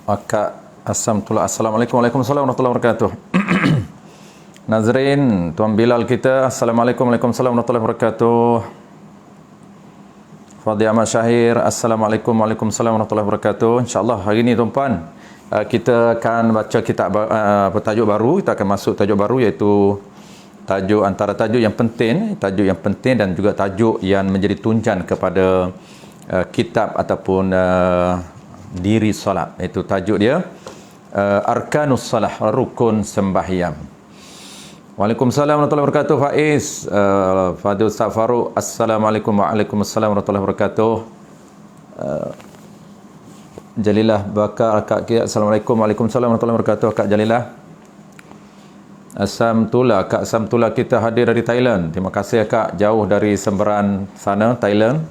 Akak Assalamualaikum warahmatullahi wabarakatuh. Nazrin, Tuan Bilal kita, Assalamualaikum warahmatullahi wabarakatuh. Fadhi Ahmad Syahir, Assalamualaikum warahmatullahi wabarakatuh. InsyaAllah hari ini tuan-puan, kita akan baca kitab tajuk baru. Kita akan masuk tajuk baru, iaitu tajuk antara tajuk yang penting dan juga tajuk yang menjadi tunjan kepada kitab ataupun diri solat. Itu tajuk dia, Arkanus Salah, rukun sembahyang. Waalaikumsalam warahmatullahi wabarakatuh. Faiz, Fadil Ustaz Farouk, Assalamualaikum warahmatullahi wabarakatuh. Jalilah Bakar, Kak Kia, Assalamualaikum warahmatullahi wabarakatuh. Kak Jalilah Samtula, Kak Samtula kita hadir dari Thailand. Terima kasih Kak, jauh dari semberan sana, Thailand.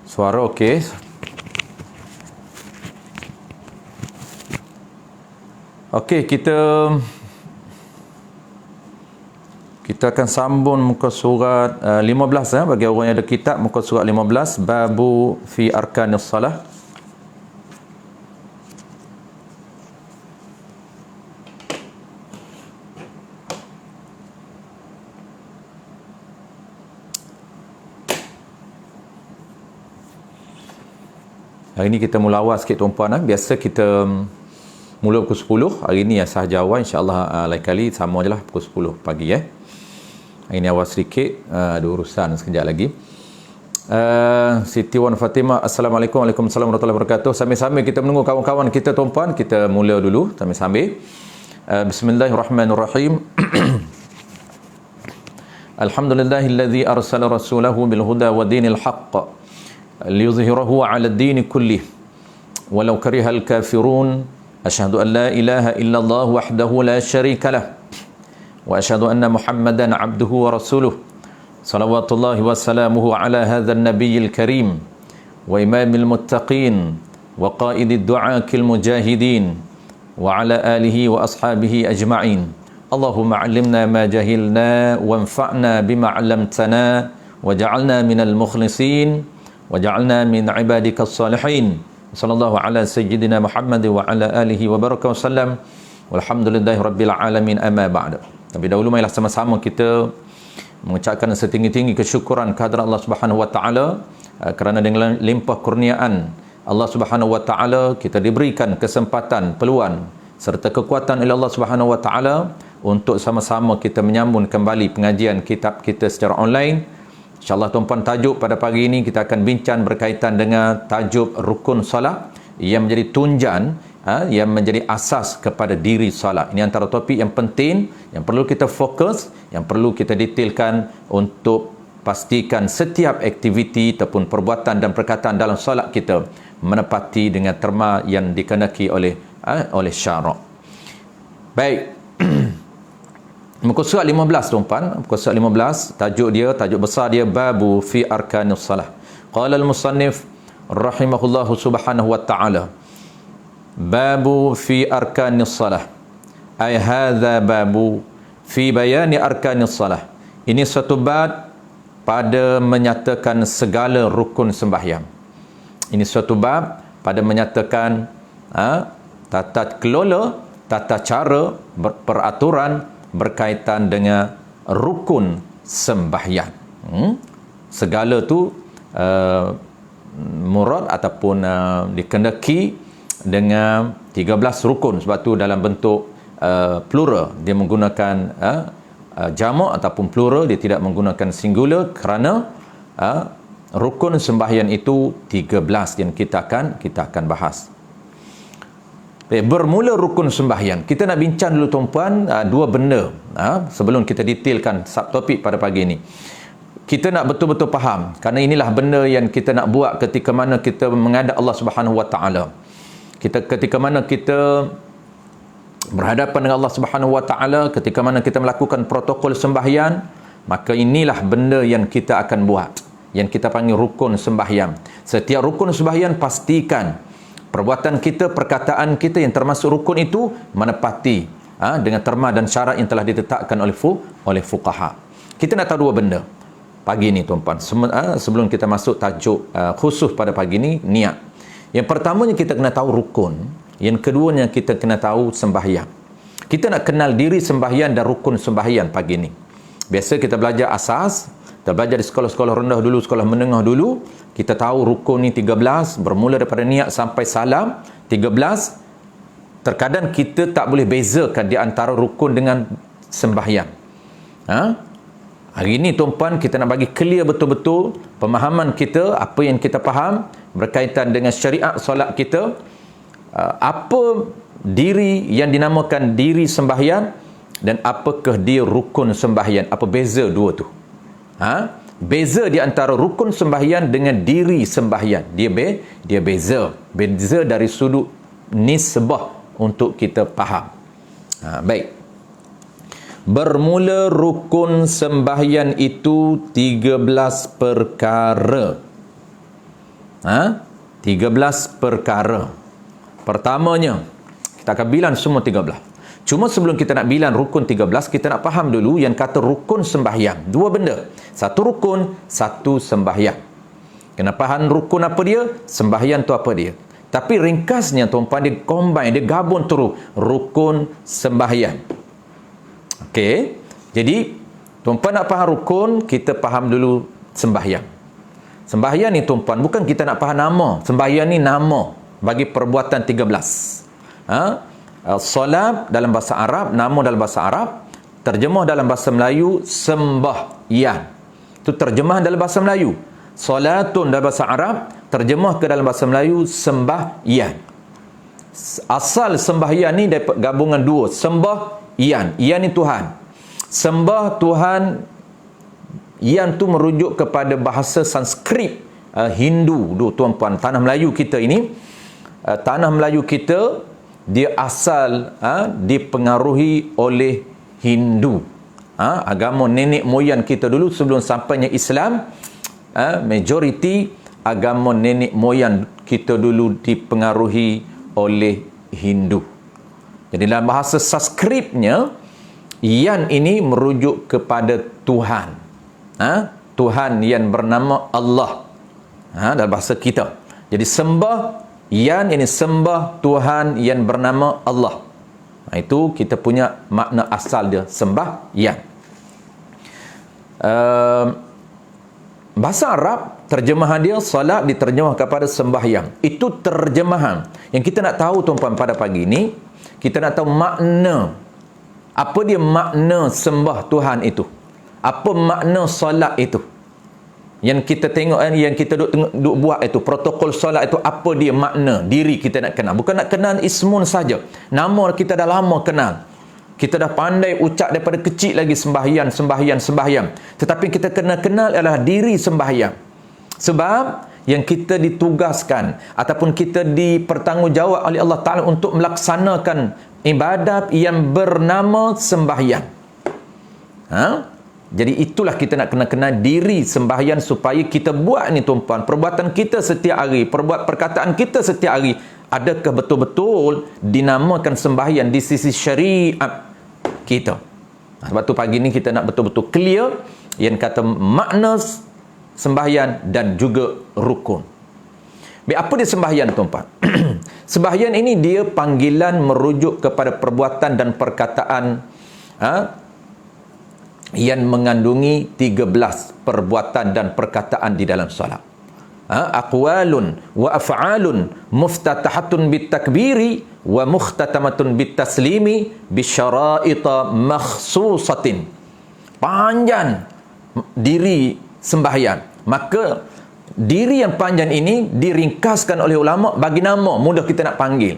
Suara okey. Okey, kita akan sambung muka surat 15 bagi orang yang ada kitab, muka surat 15, babu fi arkanis salah. Hari ini kita mula awal sikit tuan-puan. Biasa kita mula pukul 10. Hari ini yang sah Jawa, insyaAllah lain kali sama je lah pukul 10 pagi. Hari ini awal sedikit, ada urusan sekejap lagi. Siti Wan Fatimah, Assalamualaikum warahmatullahi wabarakatuh. Sambil-sambil kita menunggu kawan-kawan kita tuan-puan, kita mula dulu sambil-sambil. Bismillahirrahmanirrahim. Alhamdulillahilladzi arsala rasulahu bil huda wa dinil haqq liyuzhirahu 'ala ad-din kullih walau karihal kafirun. Asyhadu an la ilaha illallah wahdahu la syarika lah wa asyhadu anna Muhammadan 'abduhu wa rasuluh. Salawatullahi wa salamuhu 'ala hadzal nabiyil karim wa imamil muttaqin wa qaidid du'akil mujahidin wa 'ala alihi wa ashabihi ajma'in. Allahumma 'allimna ma jahilna wanfa'na bima 'allamtana waj'alna minal mukhlisin waj'alna min ibadikas salihin. Sallallahu ala sayyidina Muhammad wa ala alihi wa baraka wasallam. Walhamdulillahi rabbil alamin, amma ba'd. Tapi dahulu marilah sama-sama kita mengucapkan setinggi-tinggi kesyukuran kehadrat Allah Subhanahu wa taala, kerana dengan limpah kurniaan Allah Subhanahu wa taala kita diberikan kesempatan, peluang serta kekuatan oleh Allah Subhanahu wa taala untuk sama-sama kita menyambung kembali pengajian kitab kita secara online. InsyaAllah tuan-puan, tajuk pada pagi ini kita akan bincang berkaitan dengan tajuk rukun salat yang menjadi tunjan, yang menjadi asas kepada diri salat. Ini antara topik yang penting, yang perlu kita fokus, yang perlu kita detailkan untuk pastikan setiap aktiviti ataupun perbuatan dan perkataan dalam salat kita menepati dengan terma yang dikehendaki oleh syarak. Baik. Muka surat 15 tuan-puan, muka surat 15, tajuk besar dia babu fi arkanis salah. Qala al-musannif rahimahullahu subhanahu wa ta'ala, babu fi arkanis salah, ay hadza babu fi bayani arkanis salah. Ini satu bab pada menyatakan segala rukun sembahyang. Ini suatu bab pada menyatakan tata kelola, tata cara, peraturan berkaitan dengan rukun sembahyang. Segala tu murad ataupun dikehendaki dengan 13 rukun. Sebab tu dalam bentuk plural dia menggunakan jamak ataupun plural, dia tidak menggunakan singular, kerana rukun sembahyang itu 13 yang kita akan bahas. Bermula rukun sembahyang, kita nak bincang dulu tuan-puan dua benda sebelum kita detailkan subtopik pada pagi ini. Kita nak betul-betul faham, kerana inilah benda yang kita nak buat ketika mana kita menghadap Allah Subhanahu wa taala. Ketika mana kita berhadapan dengan Allah Subhanahu wa taala, ketika mana kita melakukan protokol sembahyang, maka inilah benda yang kita akan buat, yang kita panggil rukun sembahyang. Setiap rukun sembahyang pastikan perbuatan kita, perkataan kita yang termasuk rukun itu menepati dengan terma dan syarat yang telah ditetapkan oleh fuqaha. Kita nak tahu dua benda. pagi ni tuan-puan. Sebelum kita masuk tajuk khusus pada pagi ni, niat. Yang pertamanya kita kena tahu rukun. Yang keduanya kita kena tahu sembahyang. Kita nak kenal diri sembahyang dan rukun sembahyang pagi ni. Biasa kita belajar asas, kita belajar di sekolah-sekolah rendah dulu, sekolah menengah dulu. Kita tahu rukun ni 13, bermula daripada niat sampai salam, 13. Terkadang kita tak boleh bezakan di antara rukun dengan sembahyang. Hari ini tuan-puan, kita nak bagi clear betul-betul pemahaman kita, apa yang kita faham berkaitan dengan syariat solat kita, apa diri yang dinamakan diri sembahyang dan apakah dia rukun sembahyang, apa beza dua tu. Beza di antara rukun sembahyang dengan diri sembahyang, dia beza dari sudut nisbah untuk kita faham. Baik. Bermula rukun sembahyang itu 13 perkara. 13 perkara. Pertamanya, kita akan bilang semua 13. Cuma sebelum kita nak bilang rukun 13, kita nak faham dulu yang kata rukun sembahyang. Dua benda. Satu rukun, satu sembahyang. Kena faham rukun apa dia, sembahyang tu apa dia. Tapi ringkasnya tuan-puan, dia combine, dia gabung terus rukun sembahyang. Okey. Jadi tuan-puan nak faham rukun, kita faham dulu sembahyang. Sembahyang ni tuan-puan, bukan kita nak faham nama. Sembahyang ni nama bagi perbuatan 13. Solat dalam bahasa Arab, nama dalam bahasa Arab, terjemah dalam bahasa Melayu sembahyang. Itu terjemahan dalam bahasa Melayu. Solatun dalam bahasa Arab, terjemah ke dalam bahasa Melayu sembahyang. Asal sembahyang ni dapat gabungan dua, sembahyang, yan ni Tuhan. Sembah Tuhan, yan tu merujuk kepada bahasa Sanskrit Hindu tu tuan-puan. Tanah Melayu kita ini, tanah Melayu kita dia asal dipengaruhi oleh Hindu. Agama nenek moyang kita dulu sebelum sampainya Islam, majoriti agama nenek moyang kita dulu dipengaruhi oleh Hindu. Jadi dalam bahasa Sanskritnya, yan ini merujuk kepada Tuhan. Tuhan yang bernama Allah. Dalam bahasa kita. Jadi sembah, yan ini sembah Tuhan yang bernama Allah. Itu kita punya makna asal dia, sembah, yan. Bahasa Arab, terjemahan dia, salat diterjemah kepada sembahyang. Itu terjemahan. Yang kita nak tahu tuan-puan pada pagi ini, kita nak tahu makna. Apa dia makna sembah Tuhan itu? Apa makna solat itu? Yang kita tengok, yang kita duk buat itu, protokol solat itu, apa dia makna? Diri kita nak kenal. Bukan nak kenal ismun saja. Nama kita dah lama kenal. Kita dah pandai ucap daripada kecil lagi sembahyang. Tetapi kita kena kenal adalah diri sembahyang. Sebab yang kita ditugaskan ataupun kita dipertanggungjawab oleh Allah Ta'ala untuk melaksanakan ibadat yang bernama sembahyang. Jadi itulah kita nak kena kenal diri sembahyang supaya kita buat ni tuan-puan. Perbuatan kita setiap hari, perkataan kita setiap hari, adakah betul-betul dinamakan sembahyang di sisi syariat kita. Sebab tu pagi ni kita nak betul-betul clear yang kata makna sembahyang dan juga rukun. Apa dia sembahyang tuan-puan? Sembahyang ini dia panggilan merujuk kepada perbuatan dan perkataan yang mengandungi 13 perbuatan dan perkataan di dalam solat. Aqwalun wa af'alun muftatahatun bitakbiri wa mukhtatamatun bitaslimi bisyara'ita makhsusatin. Panjang diri sembahyang. Maka diri yang panjang ini diringkaskan oleh ulama bagi nama, mudah kita nak panggil.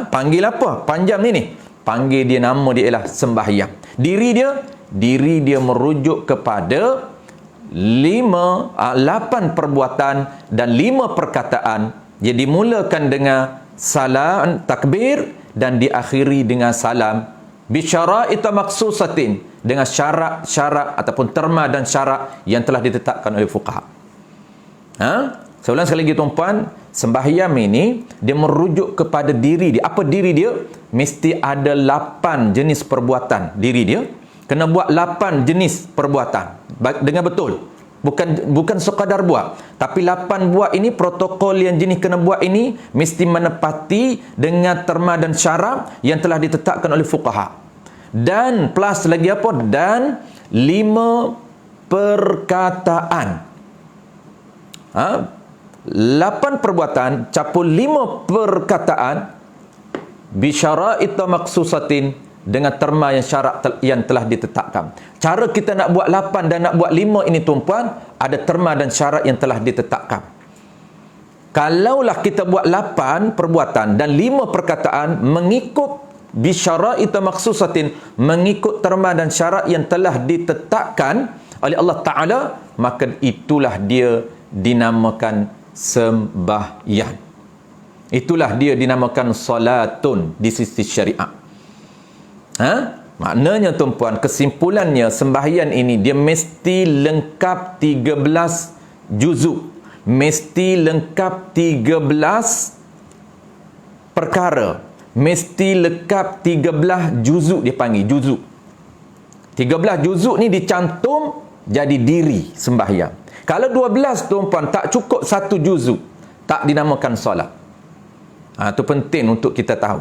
Panggil apa? Panjang ni. Panggil dia, nama dia ialah sembahyang. Diri dia merujuk kepada 8 perbuatan dan 5 perkataan. Dia dimulakan dengan salam, takbir, dan diakhiri dengan salam bisyara'ita maksusatin, dengan syarat-syarat ataupun terma dan syarat yang telah ditetapkan oleh fuqaha. Saya ulang sekali lagi tuan-puan, sembahyang ini dia merujuk kepada diri dia. Apa diri dia? Mesti ada 8 jenis perbuatan diri dia. Kena buat 8 jenis perbuatan dengan betul. Bukan sekadar buat, tapi 8 buat ini, protokol yang jenis kena buat ini mesti menepati dengan terma dan syarat yang telah ditetapkan oleh fuqaha. Dan plus lagi apa? Dan 5 perkataan. 8 perbuatan capur 5 perkataan bisyara'it maksusatin, dengan terma yang syarat yang telah ditetapkan. Cara kita nak buat 8 dan nak buat 5 ini tuan-puan, ada terma dan syarat yang telah ditetapkan. Kalaulah kita buat 8 perbuatan dan 5 perkataan mengikut bisyara'it maksusatin, mengikut terma dan syarat yang telah ditetapkan oleh Allah Ta'ala, maka itulah dia dinamakan sembahyang. Itulah dia dinamakan salatun di sisi syariat. Maknanya tuan-puan, kesimpulannya sembahyang ini dia mesti lengkap 13 juzuk, mesti lengkap 13 perkara, mesti lengkap 13 juzuk, dia panggil juzuk. 13 juzuk ni dicantum jadi diri sembahyang. Kalau 12 tuan-puan tak cukup 1 juzuk, tak dinamakan solat. Itu penting untuk kita tahu.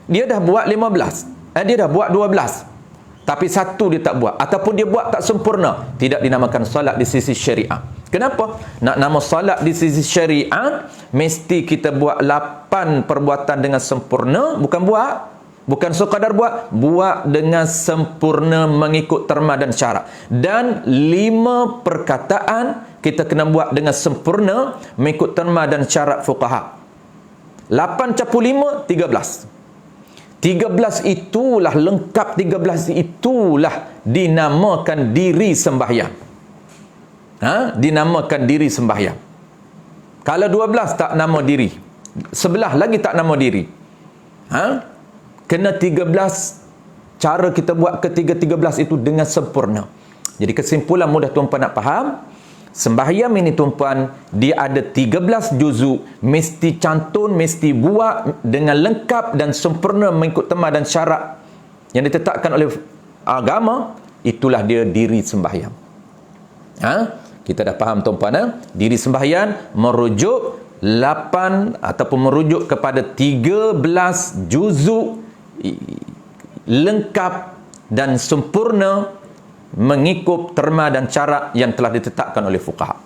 Dia dah buat 15, dia dah buat 12, tapi 1 dia tak buat, ataupun dia buat tak sempurna, tidak dinamakan solat di sisi syariat. Kenapa? Nak nama solat di sisi syariat, mesti kita buat 8 perbuatan dengan sempurna. Bukan sekadar buat dengan sempurna mengikut terma dan syarat. Dan 5 perkataan kita kena buat dengan sempurna mengikut terma dan syarat fuqaha. 8 capur 5, 13. 13 itulah lengkap, 13 itulah dinamakan diri sembahyang. Dinamakan diri sembahyang. Kalau 12 tak nama diri, 11 lagi tak nama diri. Kena 13 cara kita buat ketiga-13 itu dengan sempurna. Jadi kesimpulan mudah tuan-puan nak faham, sembahyang ini tuan-puan, dia ada 13 juzuk, mesti cantun, mesti buat dengan lengkap dan sempurna mengikut tema dan syarat yang ditetapkan oleh agama. Itulah dia diri sembahyang. Kita dah faham tuan-puan, diri sembahyang merujuk 8 ataupun merujuk kepada 13 juzuk lengkap dan sempurna mengikut terma dan cara yang telah ditetapkan oleh fuqaha.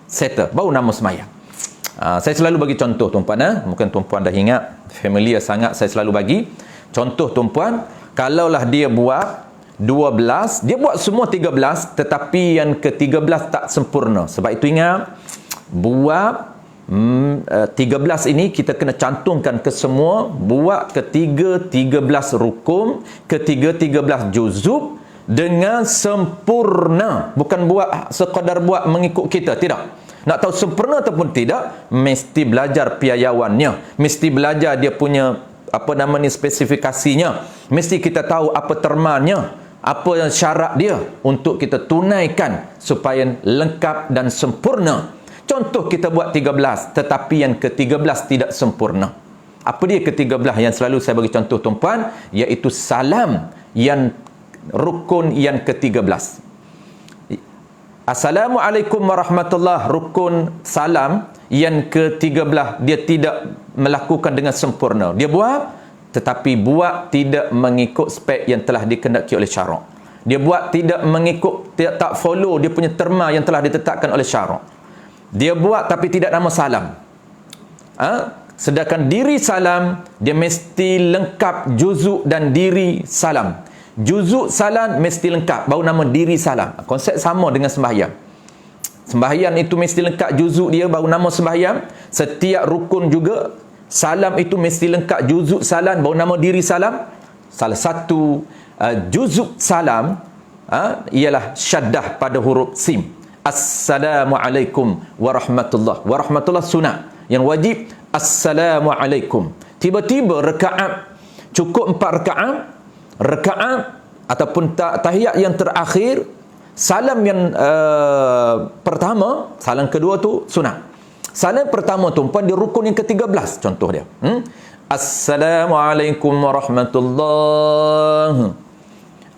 Settle, baru nama sembahyang. Saya selalu bagi contoh tuan-puan, mungkin tuan-puan dah ingat, familiar sangat, saya selalu bagi contoh tuan-puan. Kalaulah dia buat 12, dia buat semua 13, tetapi yang ke-13 tak sempurna. Sebab itu ingat, buat 13 ini kita kena cantumkan ke semua, buat ketiga 13 rukun, ketiga 13 juzuk dengan sempurna. Bukan buat sekadar buat mengikut kita, tidak. Nak tahu sempurna ataupun tidak, mesti belajar piayawannya, mesti belajar dia punya spesifikasinya, mesti kita tahu apa termanya, apa syarat dia untuk kita tunaikan supaya lengkap dan sempurna. Contoh kita buat 13, tetapi yang ke-13 tidak sempurna. Apa dia ke-13 yang selalu saya bagi contoh tuan-puan? Iaitu salam, yang rukun yang ke-13. Assalamualaikum warahmatullahi, rukun salam yang ke-13, dia tidak melakukan dengan sempurna. Dia buat, tetapi buat tidak mengikut spek yang telah dikehendaki oleh syarak. Dia buat tidak mengikut, tak follow dia punya terma yang telah ditetapkan oleh syarak. Dia buat tapi tidak nama salam. Sedangkan diri salam, dia mesti lengkap juzuk dan diri salam. Juzuk salam mesti lengkap, baru nama diri salam. Konsep sama dengan sembahyang. Sembahyang itu mesti lengkap juzuk dia, baru nama sembahyang. Setiap rukun juga, salam itu mesti lengkap juzuk salam, baru nama diri salam. Salah satu juzuk salam ialah syaddah pada huruf sim. Assalamualaikum warahmatullahi. Warahmatullah sunat. Yang wajib Assalamualaikum. Tiba-tiba rakaat, cukup 4 rakaat ataupun tahiyat yang terakhir, salam yang pertama, salam kedua tu sunat. Salam pertama tu di rukun yang ke-13 contoh dia. Assalamualaikum warahmatullahi.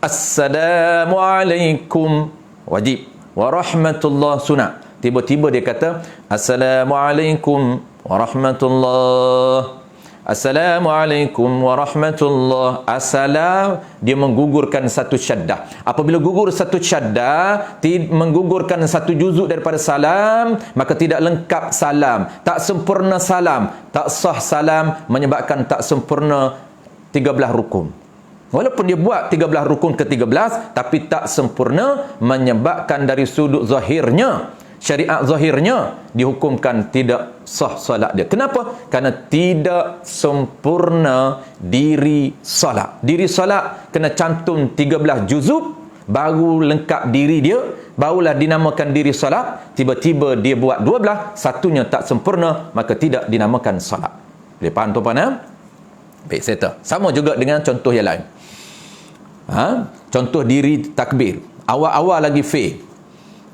Assalamualaikum wajib, warahmatullah sunat. Tiba-tiba dia kata Assalamualaikum warahmatullah, Assalamualaikum warahmatullah. Assalam, dia menggugurkan satu syaddah. Apabila gugur satu syaddah, menggugurkan satu juzuk daripada salam, maka tidak lengkap salam, tak sempurna salam, tak sah salam, menyebabkan tak sempurna 13 rukun. Walaupun dia buat 13 rukun ke-13, tapi tak sempurna, menyebabkan dari sudut zahirnya, syariat zahirnya, dihukumkan tidak sah solat dia. Kenapa? Kerana tidak sempurna diri solat. Diri solat kena cantum 13 juzuk, baru lengkap diri dia, barulah dinamakan diri solat. Tiba-tiba dia buat 12, satunya tak sempurna, maka tidak dinamakan solat. Boleh faham tuan-puan? Baik, settle. Sama juga dengan contoh yang lain. Contoh diri takbir. Awal-awal lagi fi.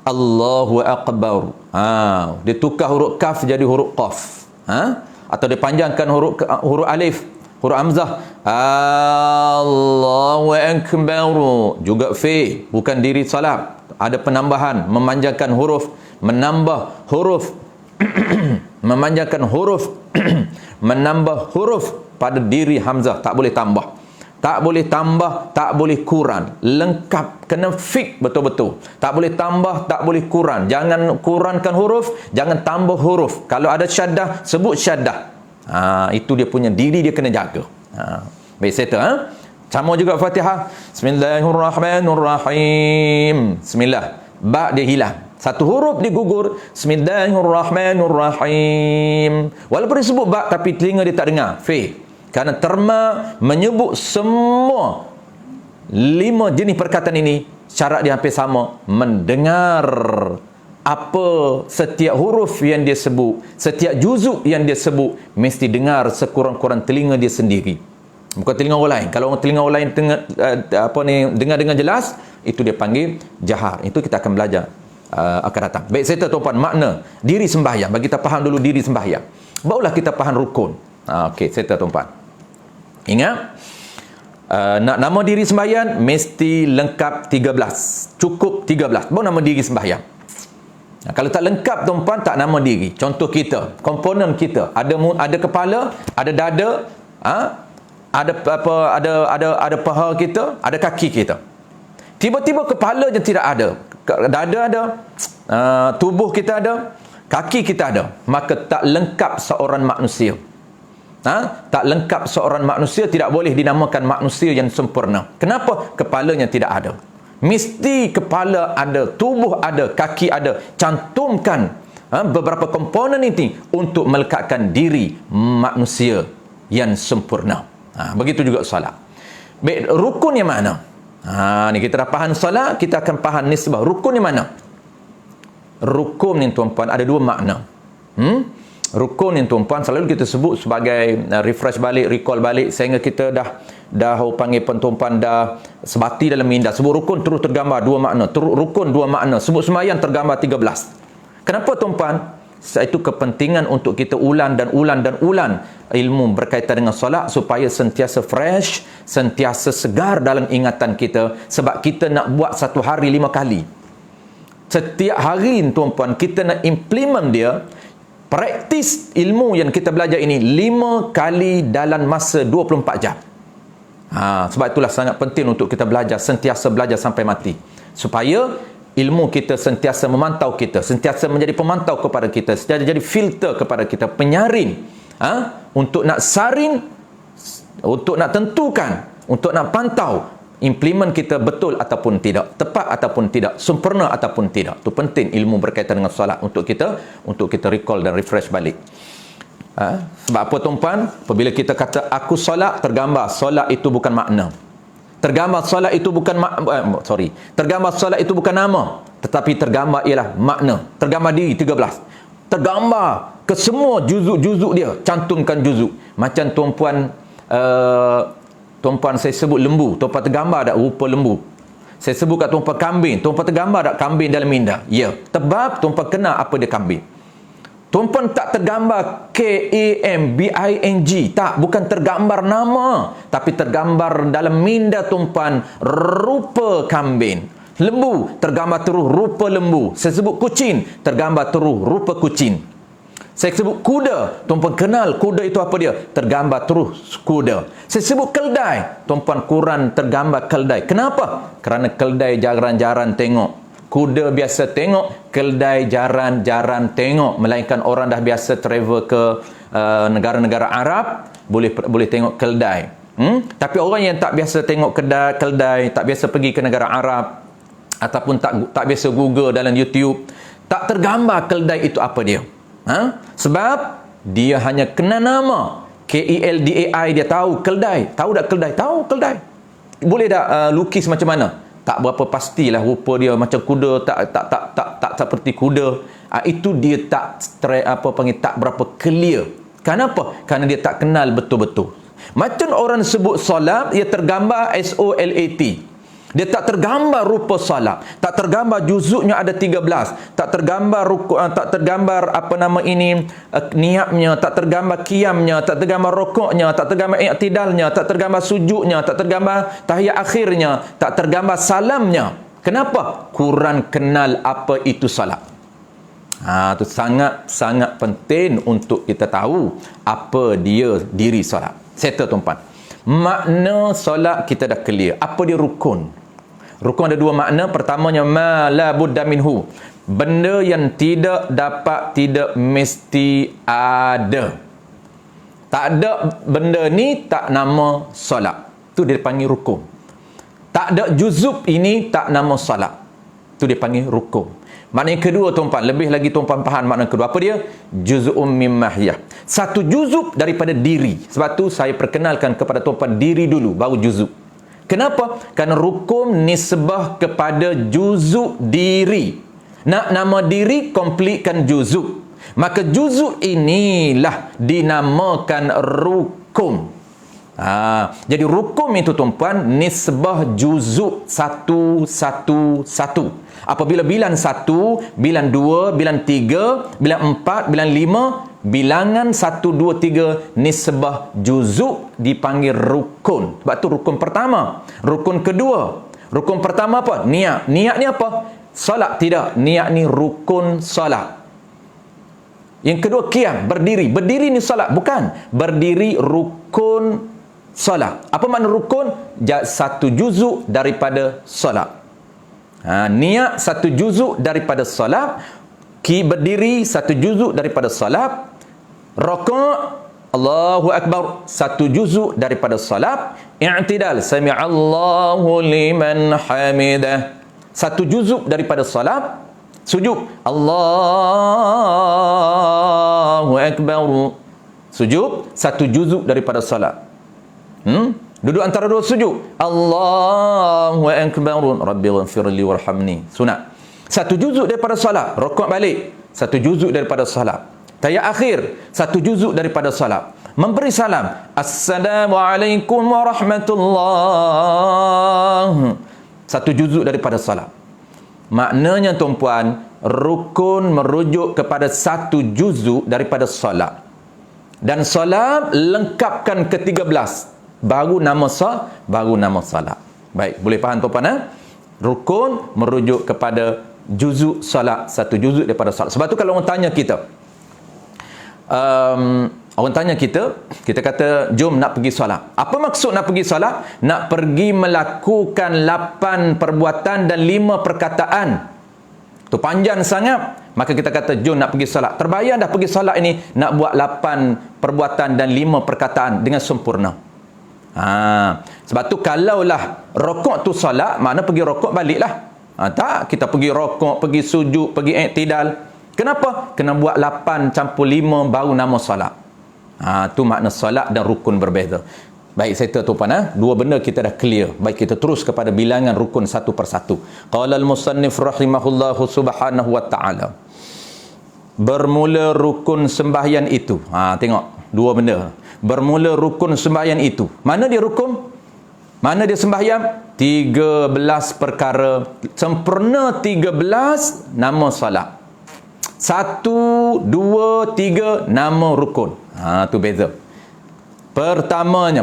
Allahu Akbar. Dia tukar huruf kaf jadi huruf qaf. Atau dia panjangkan huruf alif, huruf hamzah. Allahu Akbar. Juga fi, bukan diri salat. Ada penambahan, memanjangkan huruf, menambah huruf, memanjangkan huruf, menambah huruf pada diri hamzah, tak boleh tambah. Tak boleh tambah, tak boleh kurang. Lengkap, kena fix betul-betul. Tak boleh tambah, tak boleh kurang. Jangan kurangkan huruf, jangan tambah huruf. Kalau ada syaddah, sebut syaddah. Itu dia punya diri, dia kena jaga. Baik, settle. Sama juga Fatihah. Bismillahirrahmanirrahim. Bismillah. Ba dia hilang. Satu huruf dia gugur. Bismillahirrahmanirrahim. Walaupun dia sebut ba, tapi telinga dia tak dengar. Fi. Kerana terma menyebut semua 5 jenis perkataan ini, syarat dia hampir sama. Mendengar apa setiap huruf yang dia sebut, setiap juzuk yang dia sebut, mesti dengar sekurang-kurang telinga dia sendiri, bukan telinga orang lain. Kalau telinga orang lain dengar dengan jelas, itu dia panggil jahar. Itu kita akan belajar akan datang. Baik, saya tuan-tuan, makna diri sembahyang. Bagi kita faham dulu diri sembahyang, barulah kita faham rukun. Okey, saya tuan-tuan, ingat, nak nama diri sembahyang mesti lengkap 13. Cukup 13 baru nama diri sembahyang. Kalau tak lengkap tuan-puan, tak nama diri. Contoh kita, komponen kita, ada kepala, ada dada, ada paha kita, ada kaki kita. Tiba-tiba kepala je tidak ada, dada ada, tubuh kita ada, kaki kita ada, maka tak lengkap seorang manusia. Tak lengkap seorang manusia, tidak boleh dinamakan manusia yang sempurna. Kenapa? Kepalanya tidak ada. Mesti kepala ada, tubuh ada, kaki ada. Cantumkan beberapa komponen ini untuk melekatkan diri manusia yang sempurna. Begitu juga salat. Baik, rukun yang mana? Ni kita dah faham salat, kita akan faham nisbah. Rukun yang mana? Rukun ni tuan-puan ada 2 makna. Rukun yang tuan-puan selalu kita sebut sebagai refresh balik, recall balik, sehingga kita dah panggil tuan-puan dah sebati dalam minda. Sebut rukun terus tergambar 2 makna. Rukun 2 makna. Sebut sembahyang tergambar 13. Kenapa tuan-puan? Itu kepentingan untuk kita ulang dan ulang dan ulang ilmu berkaitan dengan solat, supaya sentiasa fresh, sentiasa segar dalam ingatan kita. Sebab kita nak buat satu hari 5 kali. Setiap hari tuan-puan kita nak implement dia. Praktis ilmu yang kita belajar ini 5 kali dalam masa 24 jam. Sebab itulah sangat penting untuk kita belajar, sentiasa belajar sampai mati. Supaya ilmu kita sentiasa memantau kita, sentiasa menjadi pemantau kepada kita, sentiasa jadi filter kepada kita, penyaring. Untuk nak saring, untuk nak tentukan, untuk nak pantau implement kita betul ataupun tidak, tepat ataupun tidak, sempurna ataupun tidak. Itu penting ilmu berkaitan dengan solat untuk kita recall dan refresh balik. Sebab apa tuan-puan? Apabila kita kata aku solat, tergambar solat itu bukan makna. Tergambar solat itu bukan tergambar solat itu bukan nama, tetapi tergambar ialah makna. Tergambar diri 13. Tergambar ke semua juzuk-juzuk dia, cantumkan juzuk. Macam tuan-puan tuan-puan saya sebut lembu, tuan-puan tergambar tak rupa lembu? Saya sebut kat tuan-puan kambing, tuan-puan tergambar tak kambing dalam minda? Ya. Sebab tuan-puan kenal apa dia kambing. Tuan-puan tak tergambar KAMBING. Tak, bukan tergambar nama, tapi tergambar dalam minda tuan-puan rupa kambing. Lembu, tergambar terus rupa lembu. Saya sebut kucing, tergambar terus rupa kucing. Saya sebut kuda, tuan-puan kenal kuda itu apa dia? Tergambar terus kuda. Saya sebut keldai, tuan-puan Quran tergambar keldai. Kenapa? Kerana keldai jarang-jarang tengok. Kuda biasa tengok, keldai jarang-jarang tengok. Melainkan orang dah biasa travel ke negara-negara Arab, boleh tengok keldai. Tapi orang yang tak biasa tengok keldai, tak biasa pergi ke negara Arab, ataupun tak biasa Google dalam YouTube, tak tergambar keldai itu apa dia. Sebab dia hanya kenal nama. KELDAI, dia tahu keldai. Tahu tak keldai? Tahu keldai. Boleh tak lukis macam mana? Tak berapa pastilah rupa dia macam kuda, tak seperti kuda. Itu dia tak berapa clear. Kenapa? Kerana dia tak kenal betul-betul. Macam orang sebut solat, ia tergambar SOLAT. Dia tak tergambar rupa solat, tak tergambar juzuknya ada 13, tak tergambar niatnya, tak tergambar qiyamnya, tak tergambar rukuknya, tak tergambar i'tidalnya, tak tergambar sujudnya, tak tergambar tahiyat akhirnya, tak tergambar salamnya. Kenapa? Quran kenal apa itu salat. Itu sangat penting untuk kita tahu apa dia diri solat. Settle tuan-puan. Makna solat kita dah clear. Apa dia rukun? Rukun ada dua makna. Pertamanya, ma la budda minhu. Benda yang tidak mesti ada. Tak ada benda ni, tak nama solat. Tu dia panggil rukun. Tak ada juzub ini, tak nama solat. Tu dia panggil rukun. Makna yang kedua tuan-puan, lebih lagi tuan-puan faham makna kedua. Apa dia? Juz'um min mahiyah. Satu juzub daripada diri. Sebab tu saya perkenalkan kepada tuan-puan diri dulu, baru juzub. Kenapa? Kerana rukun nisbah kepada juzuk diri. Nak nama diri, komplitkan juzuk. Maka juzuk inilah dinamakan rukun. Jadi rukun itu tuan-puan, nisbah juzuk satu. Apabila bilan 1, bilan 2, bilan 3, bilan 4, bilan 5, bilangan 1, 2, 3, nisbah juzuk dipanggil rukun. Sebab tu rukun pertama. Rukun kedua. Rukun pertama apa? Niat. Niat ni apa? Solat. Tidak. Niat ni rukun solat. Yang kedua qiyam, berdiri. Berdiri ni solat. Bukan. Berdiri rukun solat. Apa makna rukun? Satu juzuk daripada solat. Niat satu juzuk daripada solat. Berdiri satu juzuk daripada solat. Rukuk, Allahu Akbar, satu juzuk daripada salat. I'tidal, sami'allahu liman hamidah, satu juzuk daripada salat. Sujud, Allahu Akbar, sujud, satu juzuk daripada salat. Duduk antara dua sujud, Allahu Akbar, Rabbighfirli warhamni, sunat. Satu juzuk daripada salat. Rukuk balik, satu juzuk daripada salat. Tahiyat akhir, satu juzuk daripada salat. Memberi salam, Assalamualaikum warahmatullahi, satu juzuk daripada salat. Maknanya tuan-puan, rukun merujuk kepada satu juzuk daripada salat. Dan salat lengkapkan ke-13, baru nama salat. Baik, boleh faham tuan-puan? Rukun merujuk kepada juzuk salat, satu juzuk daripada salat. Sebab tu kalau orang tanya kita, kita kata jom nak pergi solat. Apa maksud nak pergi solat? Nak pergi melakukan 8 perbuatan dan 5 perkataan. Tu panjang sangat. Maka kita kata jom nak pergi solat. Terbayang dah pergi solat ini nak buat 8 perbuatan dan 5 perkataan dengan sempurna. Sebab tu kalaulah rokok tu solat, makna pergi rokok baliklah. Tak, kita pergi rokok, pergi sujud, pergi i'tidal. Kenapa? Kena buat 8 campur 5 baru nama solat. Tu makna solat dan rukun berbeza. Baik, saya tuan-tuan, dua benda kita dah clear. Baik, kita terus kepada bilangan rukun satu persatu. Qala al-musannif rahimahullahu subhanahu wa ta'ala. Bermula rukun sembahyang itu. Tengok, dua benda. Bermula rukun sembahyang itu. Mana dia rukun? Mana dia sembahyang? 13 perkara. Sempurna 13 nama solat. 1, 2, 3 nama rukun. Tu beza. Pertama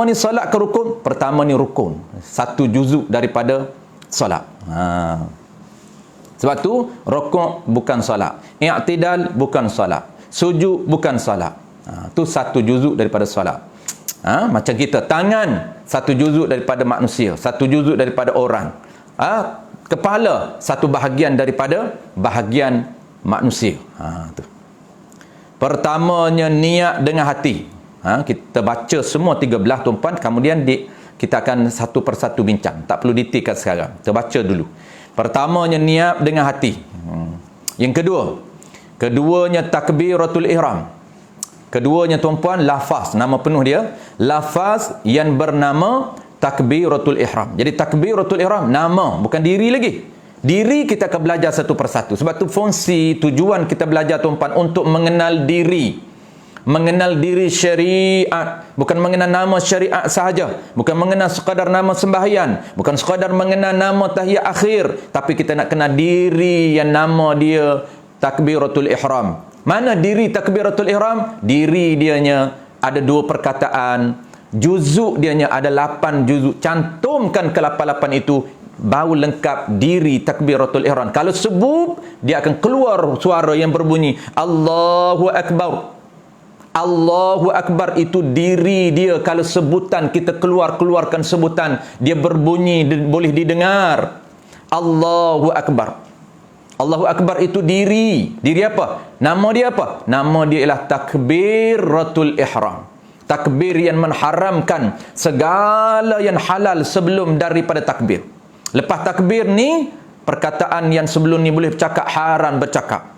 ni solat ke rukun? Pertama ni rukun. 1 juzuk daripada solat. Sebab tu rukuk bukan solat. I'tidal bukan solat. Sujud bukan solat. Tu 1 juzuk daripada solat. Macam kita, tangan 1 juzuk daripada manusia, 1 juzuk daripada orang. Kepala 1 bahagian daripada bahagian manusia. Tu. Pertamanya niat dengan hati. Kita baca semua 13 tuan-puan, kemudian kita akan satu persatu bincang. Tak perlu detailkan sekarang. Kita baca dulu. Pertamanya niat dengan hati. Yang keduanya takbiratul ihram. Keduanya tuan-puan lafaz, nama penuh dia lafaz yang bernama takbiratul ihram. Jadi takbiratul ihram nama, bukan diri lagi. Diri kita akan belajar satu persatu. Sebab tu fungsi tujuan kita belajar tuan-puan untuk mengenal diri. Mengenal diri syariat, bukan mengenal nama syariat sahaja, bukan mengenal sekadar nama sembahyang, bukan sekadar mengenal nama tahiyat akhir, tapi kita nak kenal diri yang nama dia takbiratul ihram. Mana diri takbiratul ihram? Diri dianya ada 2 perkataan, juzuk dianya ada 8 juzuk. Cantumkan ke 8 itu, baru lengkap diri takbiratul ihram. Kalau sebut, dia akan keluar suara yang berbunyi Allahu Akbar. Allahu Akbar itu diri dia. Kalau sebutan kita keluarkan sebutan, dia berbunyi, boleh didengar. Allahu Akbar. Allahu Akbar itu diri. Diri apa? Nama dia apa? Nama dia ialah takbiratul ihram. Takbir yang mengharamkan segala yang halal sebelum daripada takbir. Lepas takbir ni, perkataan yang sebelum ni boleh bercakap, haram bercakap.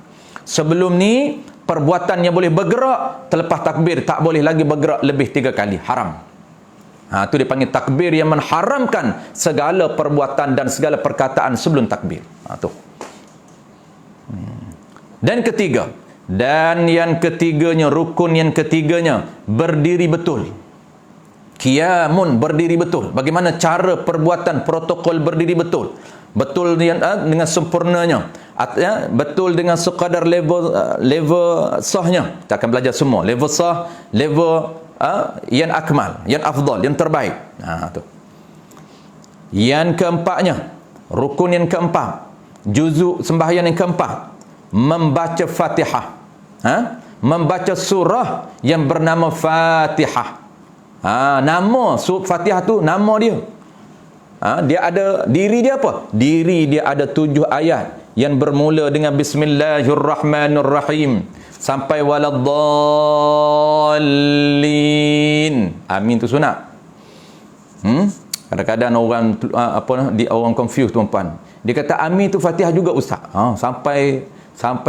Sebelum ni perbuatan yang boleh bergerak, terlepas takbir tak boleh lagi bergerak lebih 3 kali, haram. Tu dipanggil takbir yang mengharamkan segala perbuatan dan segala perkataan sebelum takbir. Tu. Dan yang ketiganya, rukun yang ketiganya, berdiri betul. Qiyamun, berdiri betul. Bagaimana cara perbuatan, protokol berdiri betul? Betul dengan sempurnanya, betul dengan sekadar level sahnya. Kita akan belajar semua level sah, level yang akmal, yang afdal, yang terbaik. Tu. Yang keempatnya, rukun yang keempat, juzuk sembahyang yang keempat, membaca Fatihah. Membaca surah yang bernama Fatihah. Nama Fatihah tu nama dia. Dia ada diri dia apa? Diri dia ada 7 ayat yang bermula dengan Bismillahirrahmanirrahim sampai waladdallin. Amin tu sunat. Kadang-kadang orang orang confuse tuan-puan. Dia kata amin tu Fatihah juga ustaz. Sampai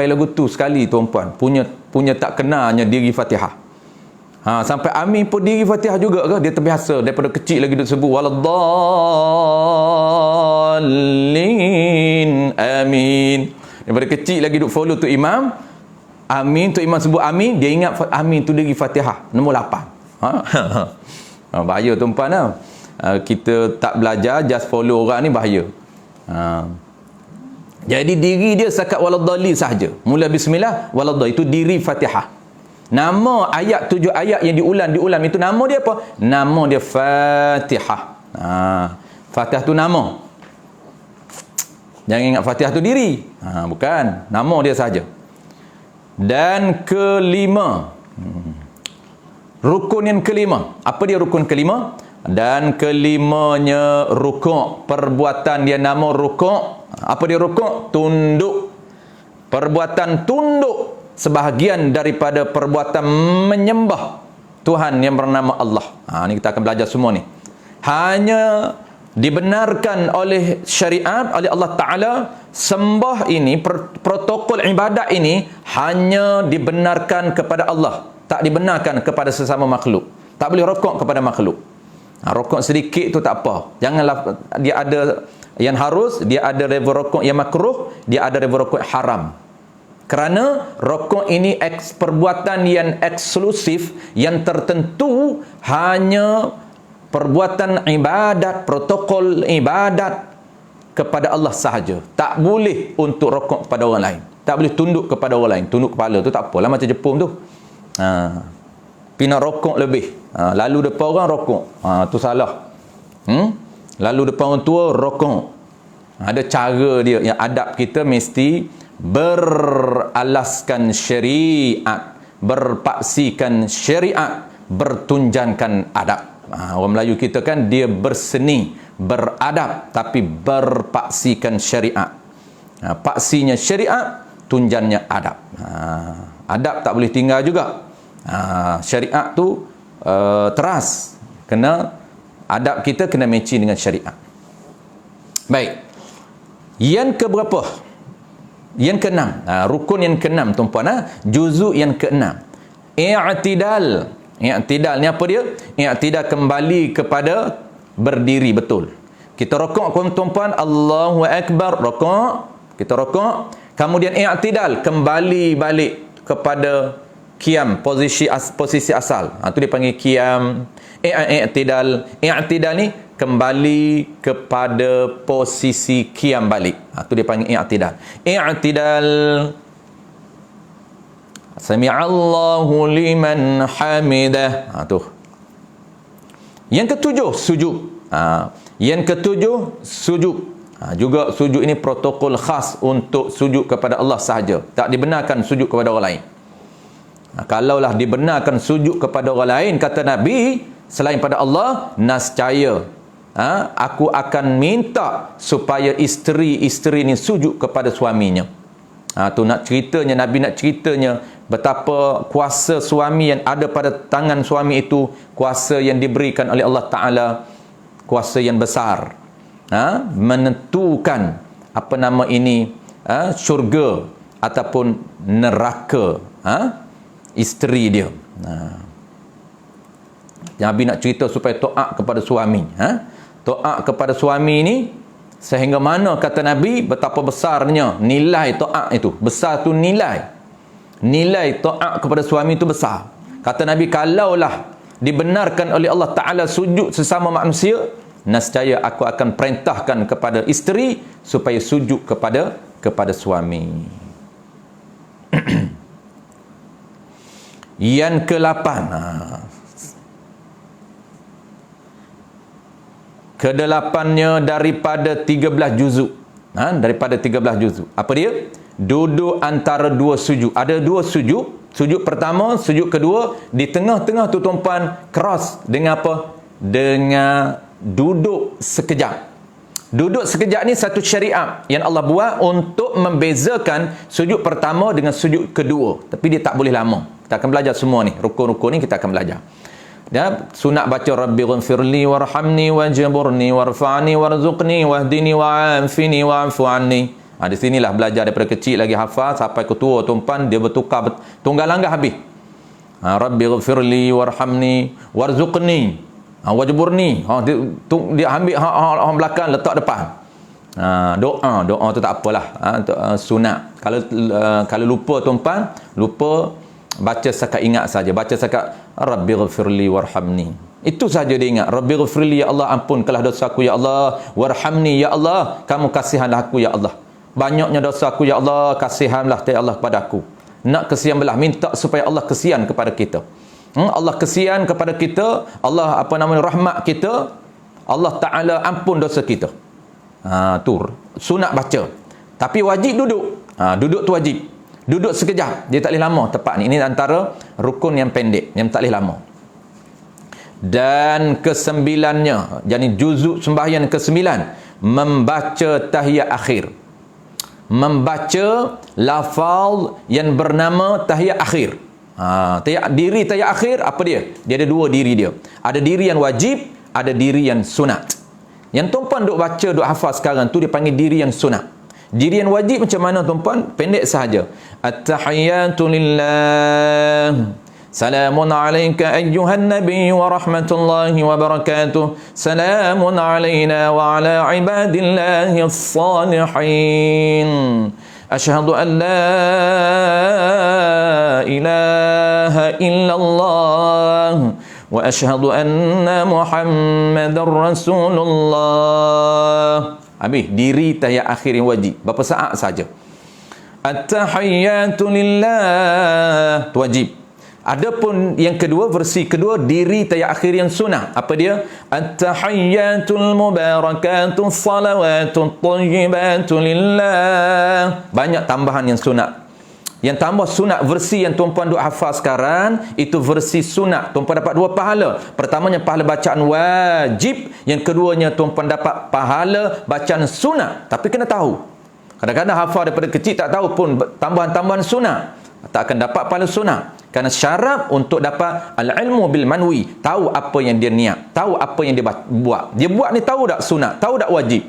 lagu tu sekali tuan-puan. Punya tak kenalnya diri Fatihah. Sampai amin pun diri Fatihah juga ke? Dia terbiasa daripada kecil lagi duk sebut waladdallin, amin. Daripada kecil lagi duk follow tu imam. Amin tu imam sebut amin, dia ingat amin tu diri Fatihah nombor 8. Bahaya tuan-puan lah. Kita tak belajar just follow orang ni bahaya. Jadi diri dia setakat waladdallin sahaja. Mula bismillah waladdallin itu diri Fatihah. Nama ayat 7 ayat yang diulang itu nama dia apa? Nama dia Fatihah. Fatihah tu nama. Jangan ingat Fatihah tu diri. Bukan, nama dia saja. Dan kelima, rukun yang kelima. Apa dia rukun kelima? Dan kelimanya rukuk. Perbuatan dia nama rukuk. Apa dia rukuk? Tunduk. Perbuatan tunduk sebahagian daripada perbuatan menyembah Tuhan yang bernama Allah. Ni kita akan belajar semua ni. Hanya dibenarkan oleh syariat, oleh Allah Ta'ala, sembah ini, protokol ibadat ini hanya dibenarkan kepada Allah, tak dibenarkan kepada sesama makhluk. Tak boleh rokok kepada makhluk. Rokok sedikit tu tak apa. Janganlah, dia ada yang harus, dia ada level rokok yang makruh, dia ada level rokok haram. Kerana rokok ini perbuatan yang eksklusif, yang tertentu, hanya perbuatan ibadat, protokol ibadat kepada Allah sahaja. Tak boleh untuk rokok kepada orang lain. Tak boleh tunduk kepada orang lain. Tunduk kepala tu tak apalah, macam Jepun tu. Pergi nak rokok lebih. Lalu depan orang rokok. Tu salah. Lalu depan orang tua rokok. Ada cara dia. Yang adab kita mesti beralaskan syariat, berpaksikan syariat, bertunjankan adab. Orang Melayu kita kan dia berseni, beradab, tapi berpaksikan syariat. Paksinya syariat, tunjannya adab. Adab tak boleh tinggal juga. Syariat tu teras. Kena adab kita kena matching dengan syariat. Baik. Yang keberapa? Yang keenam. Rukun yang keenam tuan-puan. Juzuk yang keenam. I'tidal. I'tidal ni apa dia? I'tidal kembali kepada berdiri betul. Kita rokok tuan-puan, Allahu Akbar, rokok. Kita rokok. Kemudian i'tidal, kembali balik kepada qiyam, posisi asal. Itu dipanggil qiyam. I'tidal. I'tidal ni kembali kepada posisi qiyam balik. Itu dipanggil i'tidal. I'tidal. Sami'allahu liman hamidah. Tu. Yang ketujuh, sujud. Yang ketujuh, sujud. Juga sujud ini protokol khas untuk sujud kepada Allah sahaja. Tak dibenarkan sujud kepada orang lain. Kalaulah dibenarkan sujud kepada orang lain, kata Nabi, selain pada Allah, nascaya aku akan minta supaya isteri-isteri ni sujud kepada suaminya. Tu nak ceritanya, Nabi nak ceritanya betapa kuasa suami yang ada pada tangan suami itu, kuasa yang diberikan oleh Allah Ta'ala, kuasa yang besar, menentukan apa nama ini, syurga ataupun neraka isteri dia. Nabi nak cerita supaya taat kepada suami. Taat kepada suami ni sehingga mana, kata Nabi, betapa besarnya nilai taat itu. Besar tu nilai taat kepada suami itu besar. Kata Nabi, kalaulah dibenarkan oleh Allah Ta'ala sujud sesama manusia, nescaya aku akan perintahkan kepada isteri supaya sujud kepada suami. Yang ke-8, ke-8-nya daripada 13 juzuk. Daripada 13 juzuk. Apa dia? Duduk antara dua sujud. Ada dua sujud. Sujud pertama, sujud kedua. Di tengah-tengah tu tuan-puan, cross dengan apa? Dengan duduk sekejap. Duduk sekejap ni satu syariat yang Allah buat untuk membezakan sujud pertama dengan sujud kedua. Tapi dia tak boleh lama. Kita akan belajar semua ni. Rukun-rukun ni kita akan belajar. Sunat baca Rabbighfirli warhamni wajburni warfa'ni warzuqni wahdini wa'afini wa'fu anni. Di sinilah belajar daripada kecil lagi hafal sampai ke tua tuan-puan, dia bertukar tunggal langkah habis. Rabbighfirli warhamni warzuqni wajburni. Dia ambil orang belakang letak depan. Doa tu tak apalah. Sunat. Kalau lupa tuan-puan, lupa, baca setakat ingat saja. Baca setakat Rabbighfirli warhamni. Itu saja dia ingat. Rabbighfirli, ya Allah, ampunkanlah dosaku ya Allah. Warhamni, ya Allah, kamu kasihanlah aku ya Allah. Banyaknya dosaku ya Allah, kasihanlah ya Allah kepada aku. Nak kesian belah, minta supaya Allah kesian kepada kita. Allah kesian kepada kita, Allah rahmat kita, Allah Ta'ala ampun dosa kita. Tu sunat baca. Tapi wajib duduk. Duduk tu wajib. Duduk sekejap, dia tak boleh lama tepat ni. Ini antara rukun yang pendek, yang tak boleh lama. Dan ke-9-nya, jadi juzuk sembahyang ke-9, membaca tahiyat akhir. Membaca lafaz yang bernama tahiyat akhir. Diri tahiyat akhir apa dia? Dia ada dua diri dia. Ada diri yang wajib, ada diri yang sunat. Yang tuan-puan duk baca, duk hafal sekarang tu dia panggil diri yang sunat. Diri yang wajib macam mana tuan-puan? Pendek sahaja. At-tahiyyatu lillah. Salamun alayka ayyuhan nabiy wa rahmatullahi wa barakatuh. Salamun alayna wa ala ibadillahi as-salihin. Asyhadu an la ilaha illallah wa asyhadu anna Muhammadar Rasulullah. Habis diri tahiyat akhir yang wajib. Berapa saat saja. At-tahiyyatu lillah, itu wajib. Adapun yang kedua, versi kedua, diri tahiyat akhir yang sunnah. Apa dia? At-tahiyyatul mubarakatuh salawatut thayyibatu lillah. Banyak tambahan yang sunat. Yang tambah sunat versi yang tuan-puan duk hafal sekarang, itu versi sunat. Tuan-puan dapat 2 pahala. Pertamanya pahala bacaan wajib, yang keduanya tuan-puan dapat pahala bacaan sunat. Tapi kena tahu. Kadang-kadang hafal daripada kecil tak tahu pun tambahan-tambahan sunat, tak akan dapat pahala sunat. Kerana syarat untuk dapat al-ilmu bil manwi, tahu apa yang dia niat, tahu apa yang dia buat. Dia buat ni tahu tak sunat, tahu tak wajib.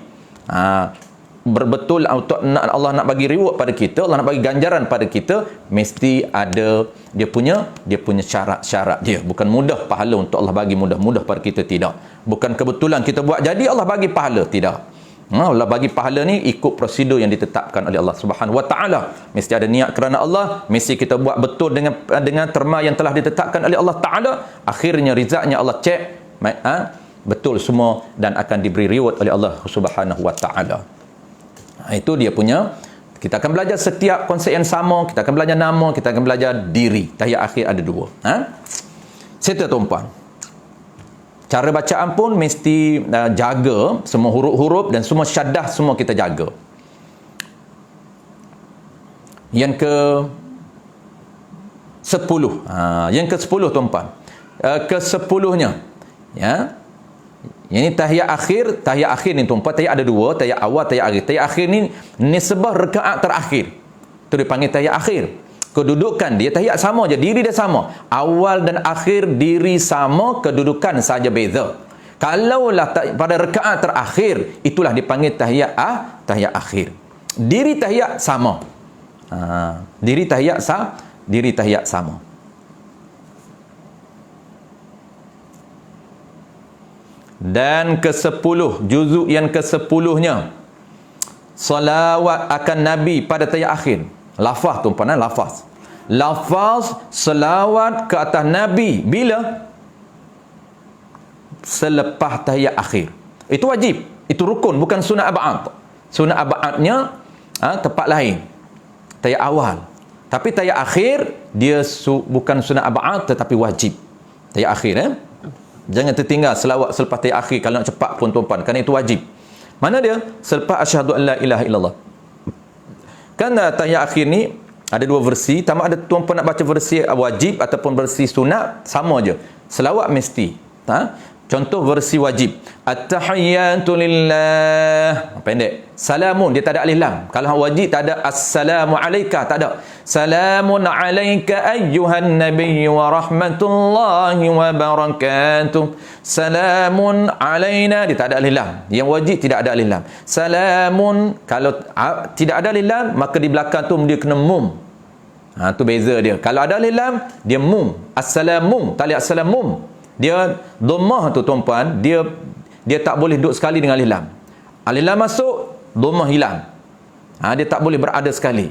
Berbetul untuk Allah nak bagi reward pada kita, Allah nak bagi ganjaran pada kita, mesti ada dia punya syarat-syarat dia. Bukan mudah pahala untuk Allah bagi mudah-mudah pada kita, tidak. Bukan kebetulan kita buat jadi Allah bagi pahala, tidak. Allah bagi pahala ni ikut prosedur yang ditetapkan oleh Allah Subhanahu Wa Taala. Mesti ada niat kerana Allah, mesti kita buat betul dengan terma yang telah ditetapkan oleh Allah Taala. Akhirnya rizaknya Allah cek betul semua dan akan diberi reward oleh Allah Subhanahu Wa Taala. Itu dia punya. Kita akan belajar setiap konsep yang sama, kita akan belajar nama, kita akan belajar diri. Tahiyat akhir ada 2. Serta tuan-puan, cara bacaan pun mesti jaga semua huruf-huruf dan semua syaddah, semua kita jaga. Yang ke 10. Yang ke 10 tuan-puan. Ke 10-nya. Ya. Ini tahiyat akhir ni tuan-puan, tahiyat ada 2, tahiyat awal, tahiyat akhir. Tahiyat akhir ni nisbah rakaat terakhir. Itu dipanggil tahiyat akhir. Kedudukan dia tahiyat sama je, diri dia sama. Awal dan akhir diri sama, kedudukan saja beza. Kalaulah pada rakaat terakhir, itulah dipanggil tahiyat akhir. Diri tahiyat sama. Diri tahiyat sama. Dan ke-10, juzuk yang ke-10-nya, salawat akan Nabi pada tahiyat akhir. Lafaz tuan-puan, lafaz selawat ke atas Nabi bila? Selepas tahiyat akhir. Itu wajib, itu rukun, bukan sunat ab'ad. Sunat ab'adnya tempat lain, tahiyat awal. Tapi tahiyat akhir dia bukan sunat ab'ad tetapi wajib. Tahiyat akhir jangan tertinggal selawat selepas tahiyat akhir kalau nak cepat pun tuan-puan, kerana itu wajib. Mana dia? Selepas asyhadu an la ilaha illallah. Kerana tahiyat akhir ni ada 2 versi. Sama ada tuan-puan nak baca versi wajib ataupun versi sunat, sama je. Selawat mesti. Contoh versi wajib. At-tahiyyatu lillah. Pendek. Salamun, dia tak ada alif lam. Kalau wajib tak ada assalamu alayka, tak ada. Salamun alayka ayyuhan nabiy wa rahmatullahi wa barakatuh. Salamun alayna, dia tak ada alif lam. Yang wajib tidak ada alif lam. Salamun, kalau tidak ada alif lam, maka di belakang tu dia kena mum. Tu beza dia. Kalau ada alif lam, dia mum. Assalamu, tak ada assalamu. Dia dhammah tu tuan-puan, dia tak boleh duduk sekali dengan alif lam. Alif lam masuk, dhammah hilang. Dia tak boleh berada sekali.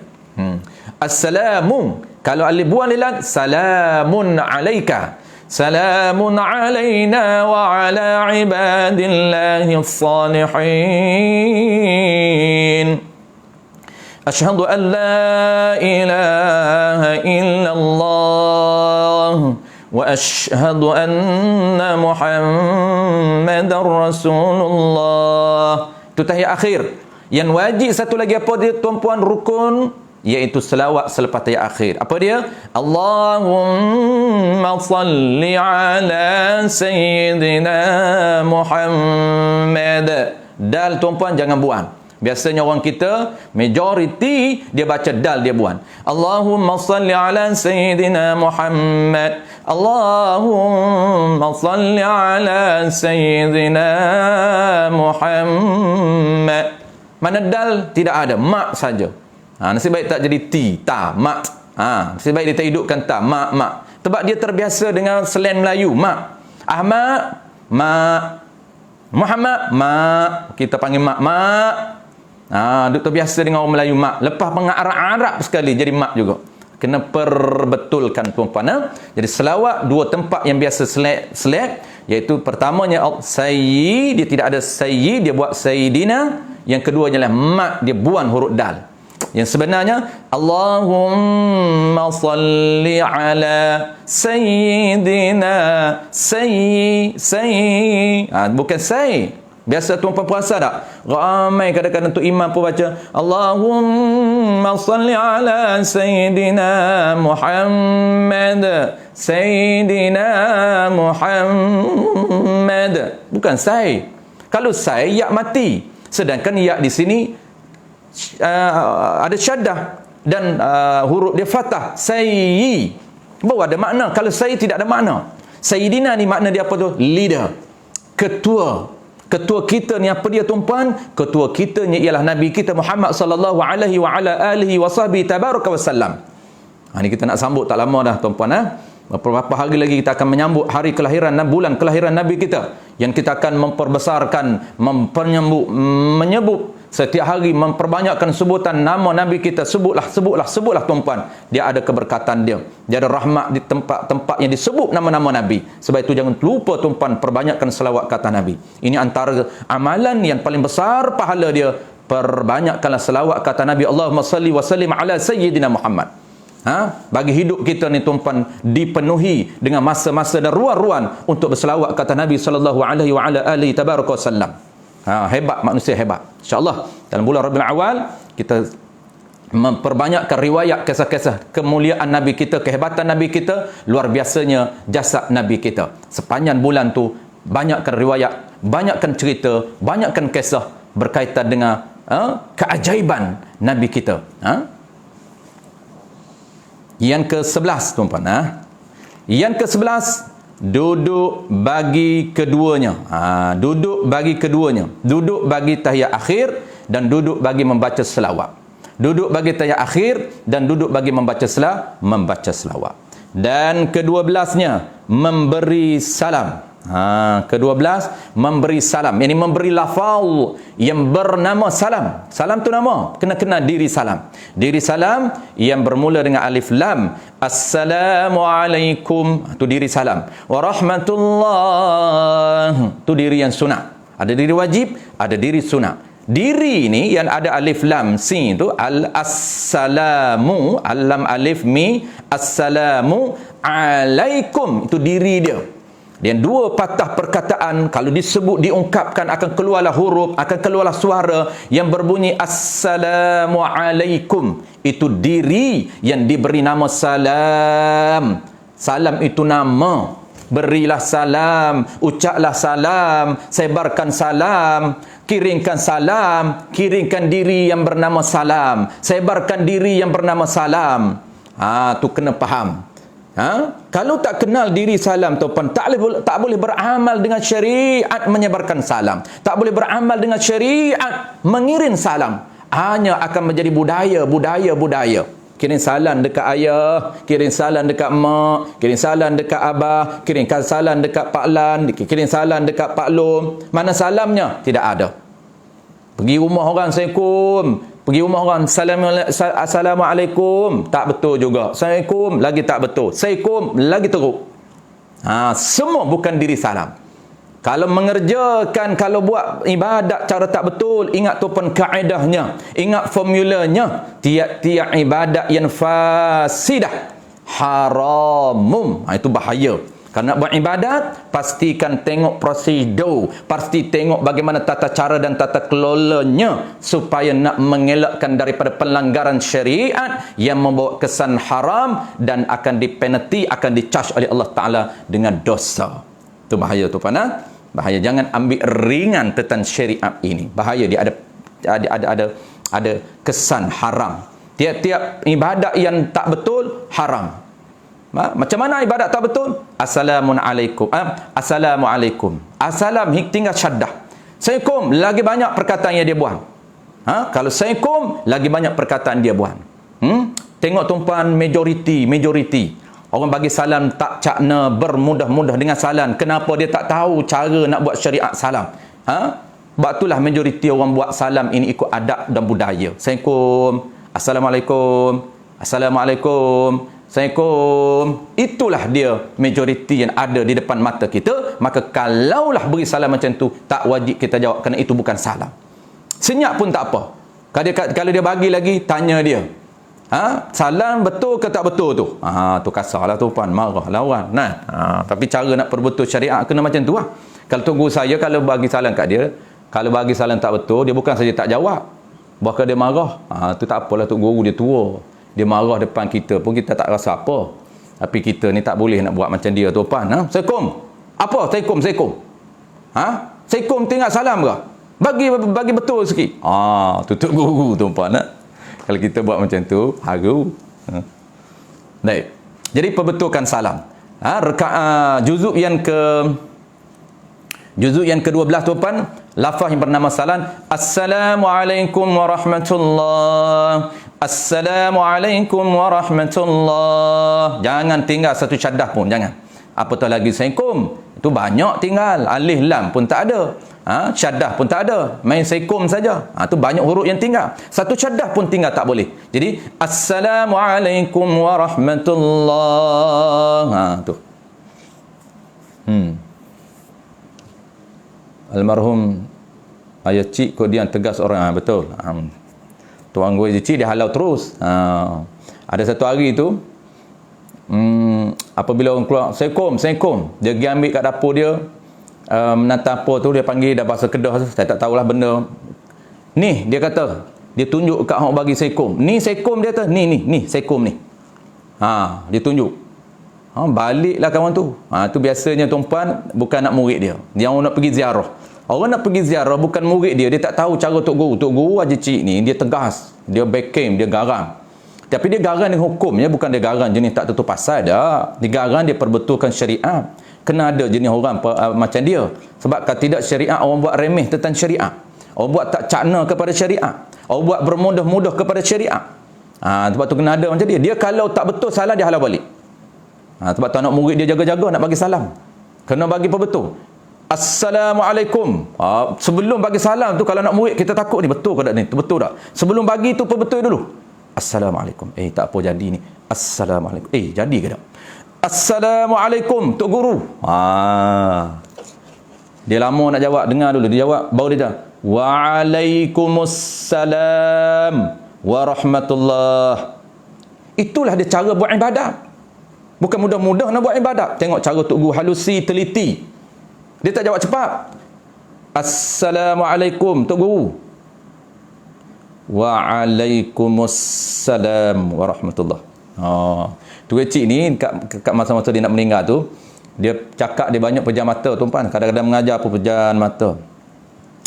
Assalamu, kalau alif buang alif lam, salamun alaika. Salamun alaina wa ala ibadillahi salihin. Asyhadu an la ilaha illallah wa asyhadu anna Muhammadar Rasulullah. Itu tahiyat akhir. Yang wajib satu lagi apa dia tuan-puan, rukun, iaitu selawat selepas tahiyat akhir. Apa dia? Allahumma salli ala sayyidina Muhammad. Dal tuan-puan jangan buang. Biasanya orang kita, majoriti, dia baca dal, dia buang. Allahumma salli ala sayyidina Muhammad. Allahumma salli ala sayyidina Muhammad. Mana dal? Tidak ada. Mak saja. Nasib baik tak jadi ti, ta, mak. Nasib baik dia tak hidupkan ta, mak, mak. Sebab dia terbiasa dengan slang Melayu. Mak. Ahmad, mak. Muhammad, mak. Kita panggil mak, mak. Dia terbiasa dengan orang Melayu, mak. Lepas mengarab-arab sekali jadi mak juga. Kena perbetulkan tuan-puan. Jadi selawat 2 tempat yang biasa select, iaitu pertamanya sayyid, dia tidak ada sayyid, dia buat sayyidina. Yang keduanya lah mak, dia buang huruf dal. Yang sebenarnya Allahumma salli ala sayyidina bukan sayyi. Biasa tuan-tuan puasa tak? Ramai kadang-kadang tu imam pun baca Allahumma salli ala sayyidina Muhammad bukan say. Kalau say ya mati, sedangkan ya di sini ada syaddah dan huruf dia fathah. Sayyi baru ada makna. Kalau sayyi tidak ada makna. Sayyidina ni makna dia apa tu? Leader, ketua. Ketua kita ni apa dia tuan-puan? Ketua kita ni ialah Nabi kita Muhammad sallallahu alaihi wa ala alihi wa sahbihi tabaraka wasallam. Ni kita nak sambut tak lama dah tuan-puan. Beberapa hari lagi kita akan menyambut hari kelahiran, bulan kelahiran Nabi kita, yang kita akan memperbesarkan, menyebut setiap hari, memperbanyakkan sebutan nama Nabi kita. Sebutlah tuan-puan. Dia ada keberkatan dia. Dia ada rahmat di tempat-tempat yang disebut nama-nama Nabi. Sebab itu jangan lupa tuan-puan, perbanyakkan selawat kata Nabi. Ini antara amalan yang paling besar pahala dia. Perbanyakkanlah selawat kata Nabi. Allahumma salli wa sallim ala sayyidina Muhammad. Bagi hidup kita ni tuan-puan dipenuhi dengan masa-masa dan ruang-ruang untuk berselawat kata Nabi sallallahu alaihi wa ala alihi tabaraka wasallam. Hebat, manusia hebat. InsyaAllah dalam bulan Rabiul Awal kita memperbanyakkan riwayat kisah-kisah kemuliaan Nabi kita, kehebatan Nabi kita, luar biasanya jasad Nabi kita. Sepanjang bulan tu banyakkan riwayat, banyakkan cerita, banyakkan kisah berkaitan dengan keajaiban Nabi kita. Yang ke-11 tuan-puan. Yang ke-11, duduk bagi keduanya. Duduk bagi keduanya. Duduk bagi tahiyat akhir dan duduk bagi membaca selawat. Duduk bagi tahiyat akhir dan duduk bagi membaca selawat. Dan ke-12-nya memberi salam. Ke-12 memberi salam. Ini memberi lafaz yang bernama salam. Salam tu nama. Kena diri salam. Diri salam yang bermula dengan alif lam. Assalamualaikum. Tu diri salam. Warahmatullah. Tu diri yang sunat. Ada diri wajib, ada diri sunat. Diri ini yang ada alif lam sin tu al-assalamu, al-lam alif mi, assalamu alaikum. Itu diri dia. Dan dua patah perkataan kalau disebut, diungkapkan, akan keluarlah huruf, akan keluarlah suara yang berbunyi Assalamu alaikum. Itu diri yang diberi nama salam. Salam itu nama. Berilah salam, ucaplah salam, sebarkan salam, kirimkan salam, kirimkan diri yang bernama salam, sebarkan diri yang bernama salam. Tu kena faham. Kalau tak kenal diri salam tuan, tak boleh beramal dengan syariat menyebarkan salam, tak boleh beramal dengan syariat mengirim salam. Hanya akan menjadi budaya. Kirim salam dekat ayah, kirim salam dekat mak, kirim salam dekat abah, kirimkan salam dekat Pak Lan, kirim salam dekat Pak Lom. Mana salamnya? Tidak ada. Pergi rumah orang, Assalamualaikum. Pergi rumah orang, Assalamualaikum. Tak betul juga. Assalamualaikum, lagi tak betul. Assalamualaikum, lagi teruk. Semua bukan diri salam. Kalau mengerjakan, kalau buat ibadat cara tak betul, ingat tu pun kaedahnya, ingat formulanya. Tiap-tiap ibadat yang fasidah haramum. Itu bahaya. Kalau nak buat ibadat, pastikan tengok prosedur, pasti tengok bagaimana tata cara dan tata kelolanya, supaya nak mengelakkan daripada pelanggaran syariat yang membawa kesan haram dan akan dipenalti, akan dicharge oleh Allah Ta'ala dengan dosa. Itu bahaya tu pana. Bahaya. Jangan ambil ringan tentang syariat ini. Bahaya, dia ada kesan haram. Tiap-tiap ibadat yang tak betul haram. Macam mana ibadat tak betul? Assalamualaikum. Assalamualaikum. Assalam tinggal syaddah. Assalamualaikum, lagi banyak perkataan yang dia buang. Kalau Assalamualaikum, lagi banyak perkataan dia buang. Tengok tuan-puan, majoriti. Orang bagi salam tak cakna, bermudah-mudah dengan salam. Kenapa dia tak tahu cara nak buat syariat salam? Sebab itulah majoriti orang buat salam ini ikut adab dan budaya. Assalamualaikum. Assalamualaikum. Assalamualaikum. Assalamualaikum. Itulah dia majoriti yang ada di depan mata kita. Maka kalaulah beri salam macam tu, tak wajib kita jawab kerana itu bukan salam. Senyap pun tak apa. Kalau dia bagi lagi, tanya dia. Salam betul ke tak betul tu? Tu kasarlah tuan, marah lawan. Tapi cara nak perbetul syariat kena macam tu lah. Kalau Tok Guru saya, kalau bagi salam kat dia, kalau bagi salam tak betul, dia bukan saja tak jawab, bahkan dia marah. Tu tak apalah, Tok Guru dia tua. Dia marah depan kita pun kita tak rasa apa. Tapi kita ni tak boleh nak buat macam dia tuan. Assalamualaikum. Apa? Assalamualaikum. Assalamualaikum tinggal salam ke? Bagi betul sikit. Tu Tok Guru tuan. Kalau kita buat macam tu, haru. Baik. Jadi perbetulkan salam. Juzuk yang ke-12 tuan, lafaz yang bernama salam. Assalamualaikum warahmatullahi. Assalamualaikum warahmatullahi. Jangan tinggal satu syadah pun, jangan. Apatah lagi Assalamualaikum. Itu banyak tinggal. Alif lam pun tak ada. Syadah pun tak ada. Main Assalamualaikum saja. Tu banyak huruf yang tinggal. Satu syadah pun tinggal tak boleh. Jadi Assalamualaikum warahmatullahi. Tu. Almarhum Ayah Cik Kodian tegas orang. Betul. Tuan gue Cik dia halau terus. Ada satu hari tu, apabila orang keluar Assalamualaikum, dia pergi ambil kat dapur dia, menata apa tu, dia panggil dah bahasa Kedah, saya tak tahulah benda ni. Dia kata, dia tunjuk kat orang bagi Assalamualaikum, ni Assalamualaikum, dia kata ni Assalamualaikum ni. Dia tunjuk. Baliklah kawan tu. Tu biasanya tuan-puan bukan nak murid dia, dia orang nak pergi ziarah. Orang nak pergi ziarah bukan murid dia tak tahu cara Tok Guru. Tok Guru Haji Cik ni dia tegas, dia backhand, dia garang. Tapi dia garang dengan hukumnya, bukan dia garang jenis tak tutup pasal dah. Dia garang, dia perbetulkan syariat. Kena ada jenis orang macam dia. Sebab kalau tidak syariat, orang buat remeh tentang syariat. Orang buat tak cakna kepada syariat. Orang buat bermudah-mudah kepada syariat. Sebab tu kena ada macam dia. Dia kalau tak betul salah, dia halau balik. Sebab tu anak murid dia jaga-jaga nak bagi salam. Kena bagi betul. Assalamualaikum. Sebelum bagi salam tu, kalau nak murid kita takut ni, betul ke tak ni? Betul tak? Sebelum bagi tu betul dulu. Assalamualaikum. Tak apa jadi ni. Assalamualaikum. Jadi ke tak? Assalamualaikum Tok Guru. Dia lama nak jawab, dengar dulu dia jawab, baru dia jawab. Waalaikumsalam warahmatullahi. Itulah dia cara buat ibadat. Bukan mudah-mudah nak buat ibadat. Tengok cara Tok Guru halusi, teliti. Dia tak jawab cepat. Assalamualaikum Tok Guru. Waalaikumsalam warahmatullahi. Tu kecil ni kat masa-masa dia nak meninggal tu, dia cakap dia banyak pejam mata tuan-tuan. Kadang-kadang mengajar pun pejam mata.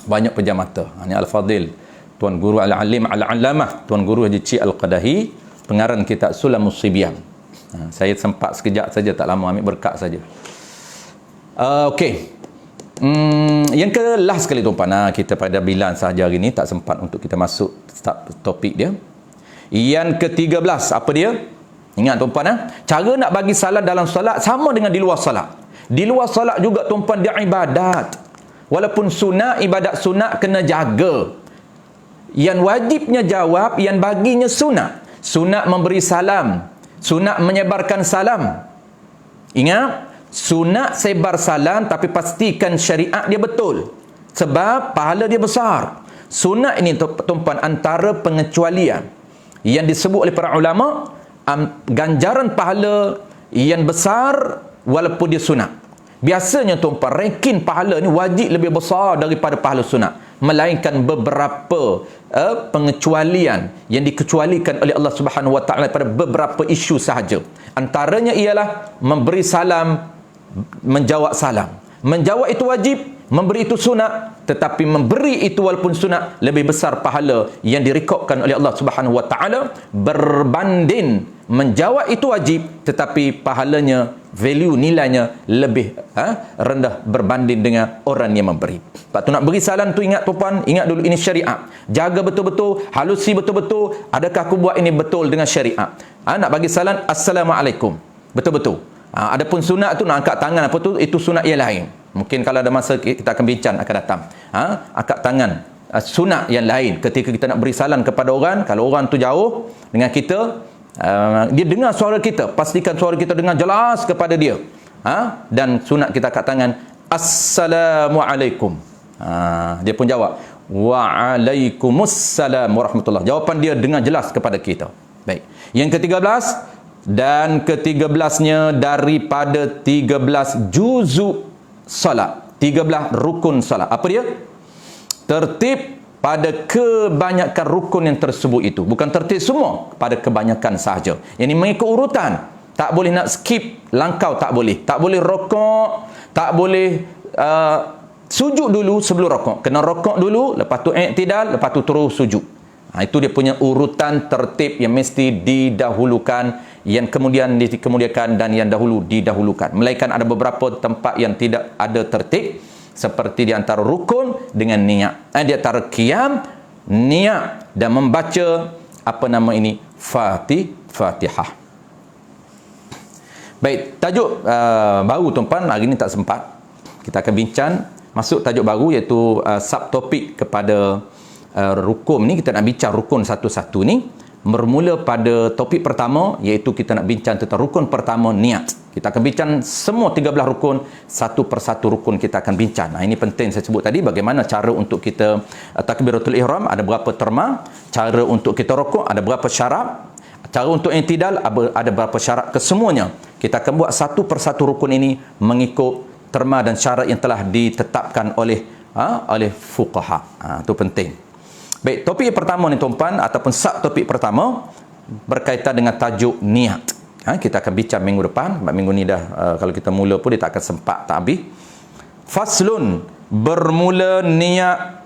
Banyak pejam mata. Ini Al-Fadil, Tuan Guru Al-Alim Al-Alamah, Tuan Guru Haji Cik Al-Qadahi, pengarang kitab Sulamus Sibyan. Saya sempat sekejap saja, tak lama, ambil berkat saja. Okey. Yang ke last sekali tuan-tuan, kita pada bilan sahaja hari ni, tak sempat untuk kita masuk topik dia. Yang ke-13, apa dia? Ingat tuan-tuan, cara nak bagi salat dalam solat sama dengan di luar solat. Di luar solat juga tuan-tuan, dia ibadat. Walaupun sunat, ibadat sunat kena jaga. Yang wajibnya jawab, yang baginya sunat. Sunat memberi salam, sunat menyebarkan salam. Ingat, sunat sebar salam, tapi pastikan syariat dia betul. Sebab pahala dia besar. Sunat ini tuan-tuan antara pengecualian yang disebut oleh para ulama, ganjaran pahala yang besar walaupun dia sunat. Biasanya tuan-tuan, ranking pahala ni wajib lebih besar daripada pahala sunat. Melainkan beberapa pengecualian yang dikecualikan oleh Allah Subhanahu Wa Taala pada beberapa isu sahaja. Antaranya ialah memberi salam, menjawab salam. Menjawab itu wajib, memberi itu sunat, tetapi memberi itu walaupun sunat lebih besar pahala yang direkodkan oleh Allah Subhanahu Wa Taala berbanding menjawab itu wajib tetapi pahalanya, value nilainya lebih rendah berbanding dengan orang yang memberi. Sebab tu nak beri salam tu, ingat tuan, ingat dulu ini syariat. Jaga betul-betul, halusi betul-betul, adakah aku buat ini betul dengan syariat. Nak bagi salam Assalamualaikum, betul-betul. Adapun sunat tu nak angkat tangan apa tu, itu sunat yang lain. Mungkin kalau ada masa kita akan bincang akan datang. Angkat tangan sunat yang lain ketika kita nak beri salam kepada orang. Kalau orang tu jauh dengan kita, dia dengar suara kita, pastikan suara kita dengar jelas kepada dia. Dan sunat kita angkat tangan Assalamualaikum. Dia pun jawab Waalaikumsalam warahmatullahi. Jawapan dia dengan jelas kepada kita. Baik. Yang ke-13, dan ke-13-nya daripada 13 juzuk solat, 13 rukun solat. Apa dia? Tertib pada kebanyakan rukun yang tersebut itu. Bukan tertib semua, pada kebanyakan sahaja. Yang ini mengikut urutan. Tak boleh nak skip langkau, tak boleh. Tak boleh rokok, tak boleh sujud dulu sebelum rokok. Kena rokok dulu, lepas tu i'tidal, lepas tu terus sujud. Itu dia punya urutan tertib yang mesti didahulukan, yang kemudian dikemudiakan, dan yang dahulu didahulukan. Melainkan ada beberapa tempat yang tidak ada tertib, seperti di antara rukun dengan niat. Di antara qiyam, niat dan membaca Fatihah. Baik, tajuk baru tuan-puan, hari ini tak sempat. Kita akan bincang masuk tajuk baru, iaitu subtopik kepada rukun ni. Kita nak bincang rukun satu-satu ni. Bermula pada topik pertama, iaitu kita nak bincang tentang rukun pertama, niat. Kita akan bincang semua 13 rukun, satu persatu rukun kita akan bincang. Ini penting saya sebut tadi, bagaimana cara untuk kita takbiratul ihram, ada berapa terma, cara untuk kita rukuk, ada berapa syarat, cara untuk i'tidal, ada berapa syarat, kesemuanya. Kita akan buat satu persatu rukun ini mengikut terma dan syarat yang telah ditetapkan oleh fuqaha. Itu penting. Baik, topik pertama ni tuan-puan, ataupun subtopik pertama berkaitan dengan tajuk niat. Kita akan bincang minggu depan. Minggu ni dah, kalau kita mula pun dia tak akan sempat, tak habis. Faslun, bermula niat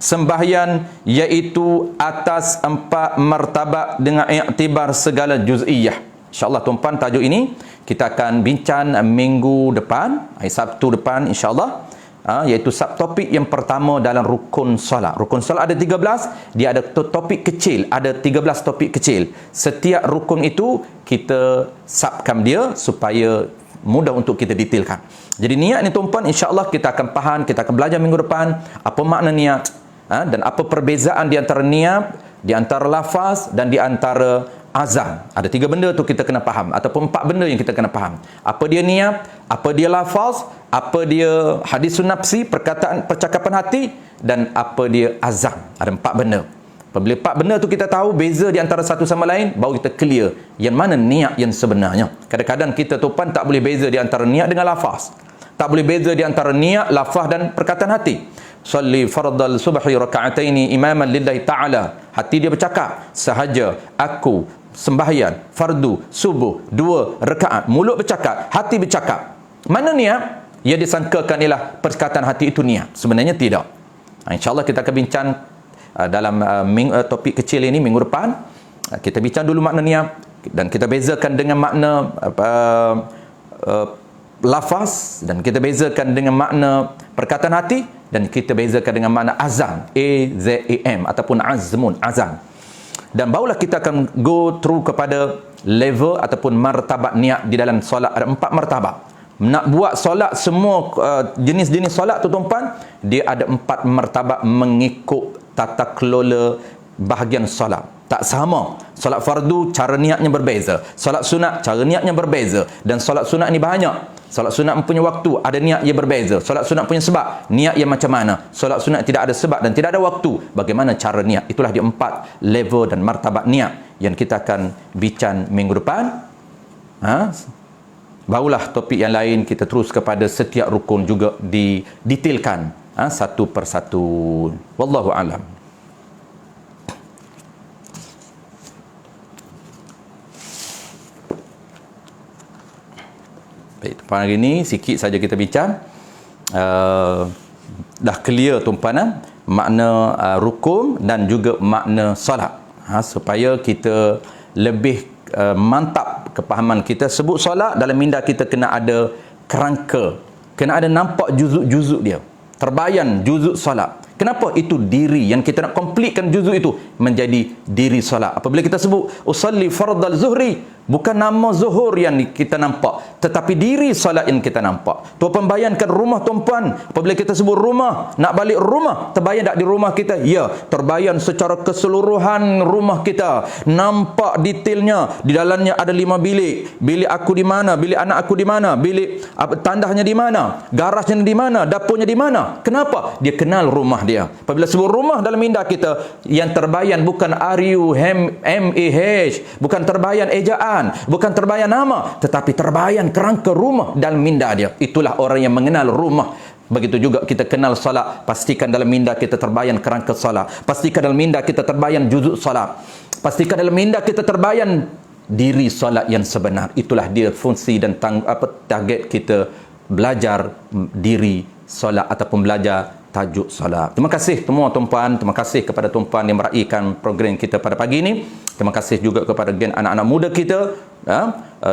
sembahyang, iaitu atas 4 martabat dengan iktibar segala juz'iyah. InsyaAllah tuan-puan, tajuk ini kita akan bincang minggu depan, hari Sabtu depan insyaAllah. Iaitu subtopik yang pertama dalam rukun solat. Rukun solat ada 13, dia ada topik kecil, ada 13 topik kecil. Setiap rukun itu kita subkan dia supaya mudah untuk kita detailkan. Jadi niat ni tuan-puan, insya-Allah kita akan faham, kita akan belajar minggu depan apa makna niat, dan apa perbezaan di antara niat, di antara lafaz dan di antara azam. Ada 3 benda tu kita kena faham, ataupun 4 benda yang kita kena faham. Apa dia niat, apa dia lafaz, apa dia hadisun nafsi, percakapan hati, dan apa dia azam. Ada 4 benda. Apabila 4 benda tu kita tahu beza di antara satu sama lain, baru kita clear yang mana niat yang sebenarnya. Kadang-kadang kita tuan tak boleh beza di antara niat dengan lafaz. Tak boleh beza di antara niat, lafaz dan perkataan hati. Salli fardal subhi raka'ataini imaman lillahi ta'ala. Hati dia bercakap, sahaja aku sembahyang fardu subuh 2 rakaat. Mulut bercakap, hati bercakap. Mana niat? Ia disangkakan ialah perkataan hati itu niat. Sebenarnya tidak. InsyaAllah kita akan bincang dalam topik kecil ini minggu depan. Kita bincang dulu makna niat, dan kita bezakan dengan makna lafaz, dan kita bezakan dengan makna perkataan hati, dan kita bezakan dengan makna azam, A-Z-A-M, ataupun azam. Dan barulah kita akan go through kepada level ataupun martabat niat di dalam solat. Ada 4 martabat. Nak buat solat semua jenis-jenis solat tu tuan-puan, dia ada 4 martabat mengikut tata kelola bahagian solat. Tak sama. Solat fardu cara niatnya berbeza. Solat sunat cara niatnya berbeza. Dan solat sunat ni banyak. Solat sunat mempunyai waktu, ada niat yang berbeza. Solat sunat punya sebab, niat yang macam mana. Solat sunat tidak ada sebab dan tidak ada waktu, bagaimana cara niat. Itulah dia 4 level dan martabat niat yang kita akan bincang minggu depan. Barulah topik yang lain kita terus kepada setiap rukun juga didetailkan satu persatu. Wallahu a'lam. Baik, tuan hari ini sikit saja kita bincang. Dah clear tuan-puan makna rukun dan juga makna solat. Supaya kita lebih mantap kepahaman kita. Sebut solat, dalam minda kita kena ada kerangka, kena ada nampak juzuk-juzuk dia, terbayang juzuk solat. Kenapa? Itu diri yang kita nak komplitkan juzuk itu menjadi diri solat. Apabila kita sebut usalli fardal zuhri, bukan nama zuhur yang kita nampak, tetapi diri solat yang kita nampak. Tuan bayangkan rumah tuan-puan, apabila kita sebut rumah, nak balik rumah, terbayang tak di rumah kita? Ya, terbayang secara keseluruhan rumah kita. Nampak detailnya, di dalamnya ada 5 bilik. Bilik aku di mana, bilik anak aku di mana, bilik tandahnya di mana, garasnya di mana, dapurnya di mana. Kenapa? Dia kenal rumah dia. Apabila sebut rumah dalam minda kita, yang terbayan bukan RUMAH, bukan terbayan ejaan, bukan terbayan nama, tetapi terbayan kerangka rumah dalam minda dia. Itulah orang yang mengenal rumah. Begitu juga kita kenal salat, pastikan dalam minda kita terbayan kerangka salat. Pastikan dalam minda kita terbayan juzuk salat. Pastikan dalam minda kita terbayan diri salat yang sebenar. Itulah dia fungsi dan target kita belajar diri solat ataupun belajar tajuk solat. Terima kasih semua tuan-puan, terima kasih kepada tuan-puan yang meraihkan program kita pada pagi ini. Terima kasih juga kepada gen anak-anak muda kita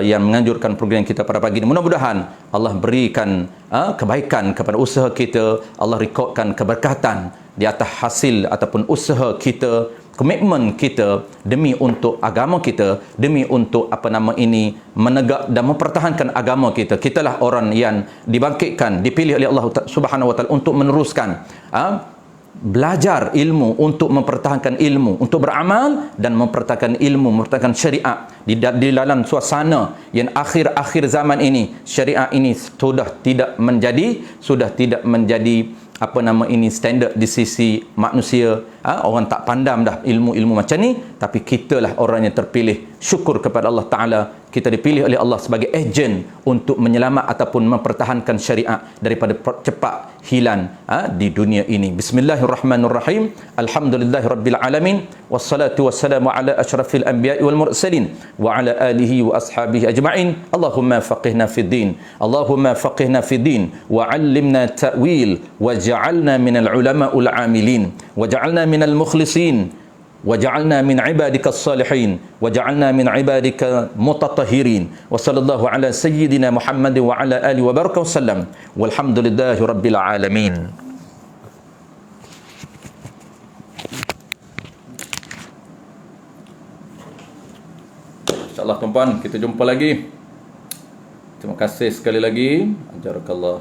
yang menganjurkan program kita pada pagi ini. Mudah-mudahan Allah berikan kebaikan kepada usaha kita, Allah rekodkan keberkatan di atas hasil ataupun usaha kita, komitmen kita demi untuk agama kita, demi untuk menegak dan mempertahankan agama kita. Kitalah orang yang dibangkitkan, dipilih oleh Allah Subhanahu wa taala untuk meneruskan belajar ilmu, untuk mempertahankan ilmu, untuk beramal dan mempertahankan ilmu, mempertahankan syariat di dalam suasana yang akhir-akhir zaman ini. Syariat ini sudah tidak menjadi standard di sisi manusia. Orang tak pandang dah ilmu-ilmu macam ni, tapi kitalah orang yang terpilih. Syukur kepada Allah Ta'ala, kita dipilih oleh Allah sebagai ejen untuk menyelamat ataupun mempertahankan syariat daripada cepat hilang di dunia ini. Bismillahirrahmanirrahim. Alhamdulillahirabbil alamin, wassalatu wassalamu ala asyrafil anbiya'i wal mursalin wa ala alihi wa ashabihi ajma'in. Allahumma faqihna fid din, Allahumma faqihna fid din wa 'allimna ta'wil wa ja'alna minal ulama'ul 'amilin wa ja'alna minal mukhlisin وجعلنا من عبادك الصالحين وجعلنا من عبادك متطهرين وصلى الله على سيدنا محمد وعلى آله وبارك وسلم والحمد لله رب العالمين. InsyaAllah tuan-tuan, kita jumpa lagi. Terima kasih sekali lagi. Ajarakallah.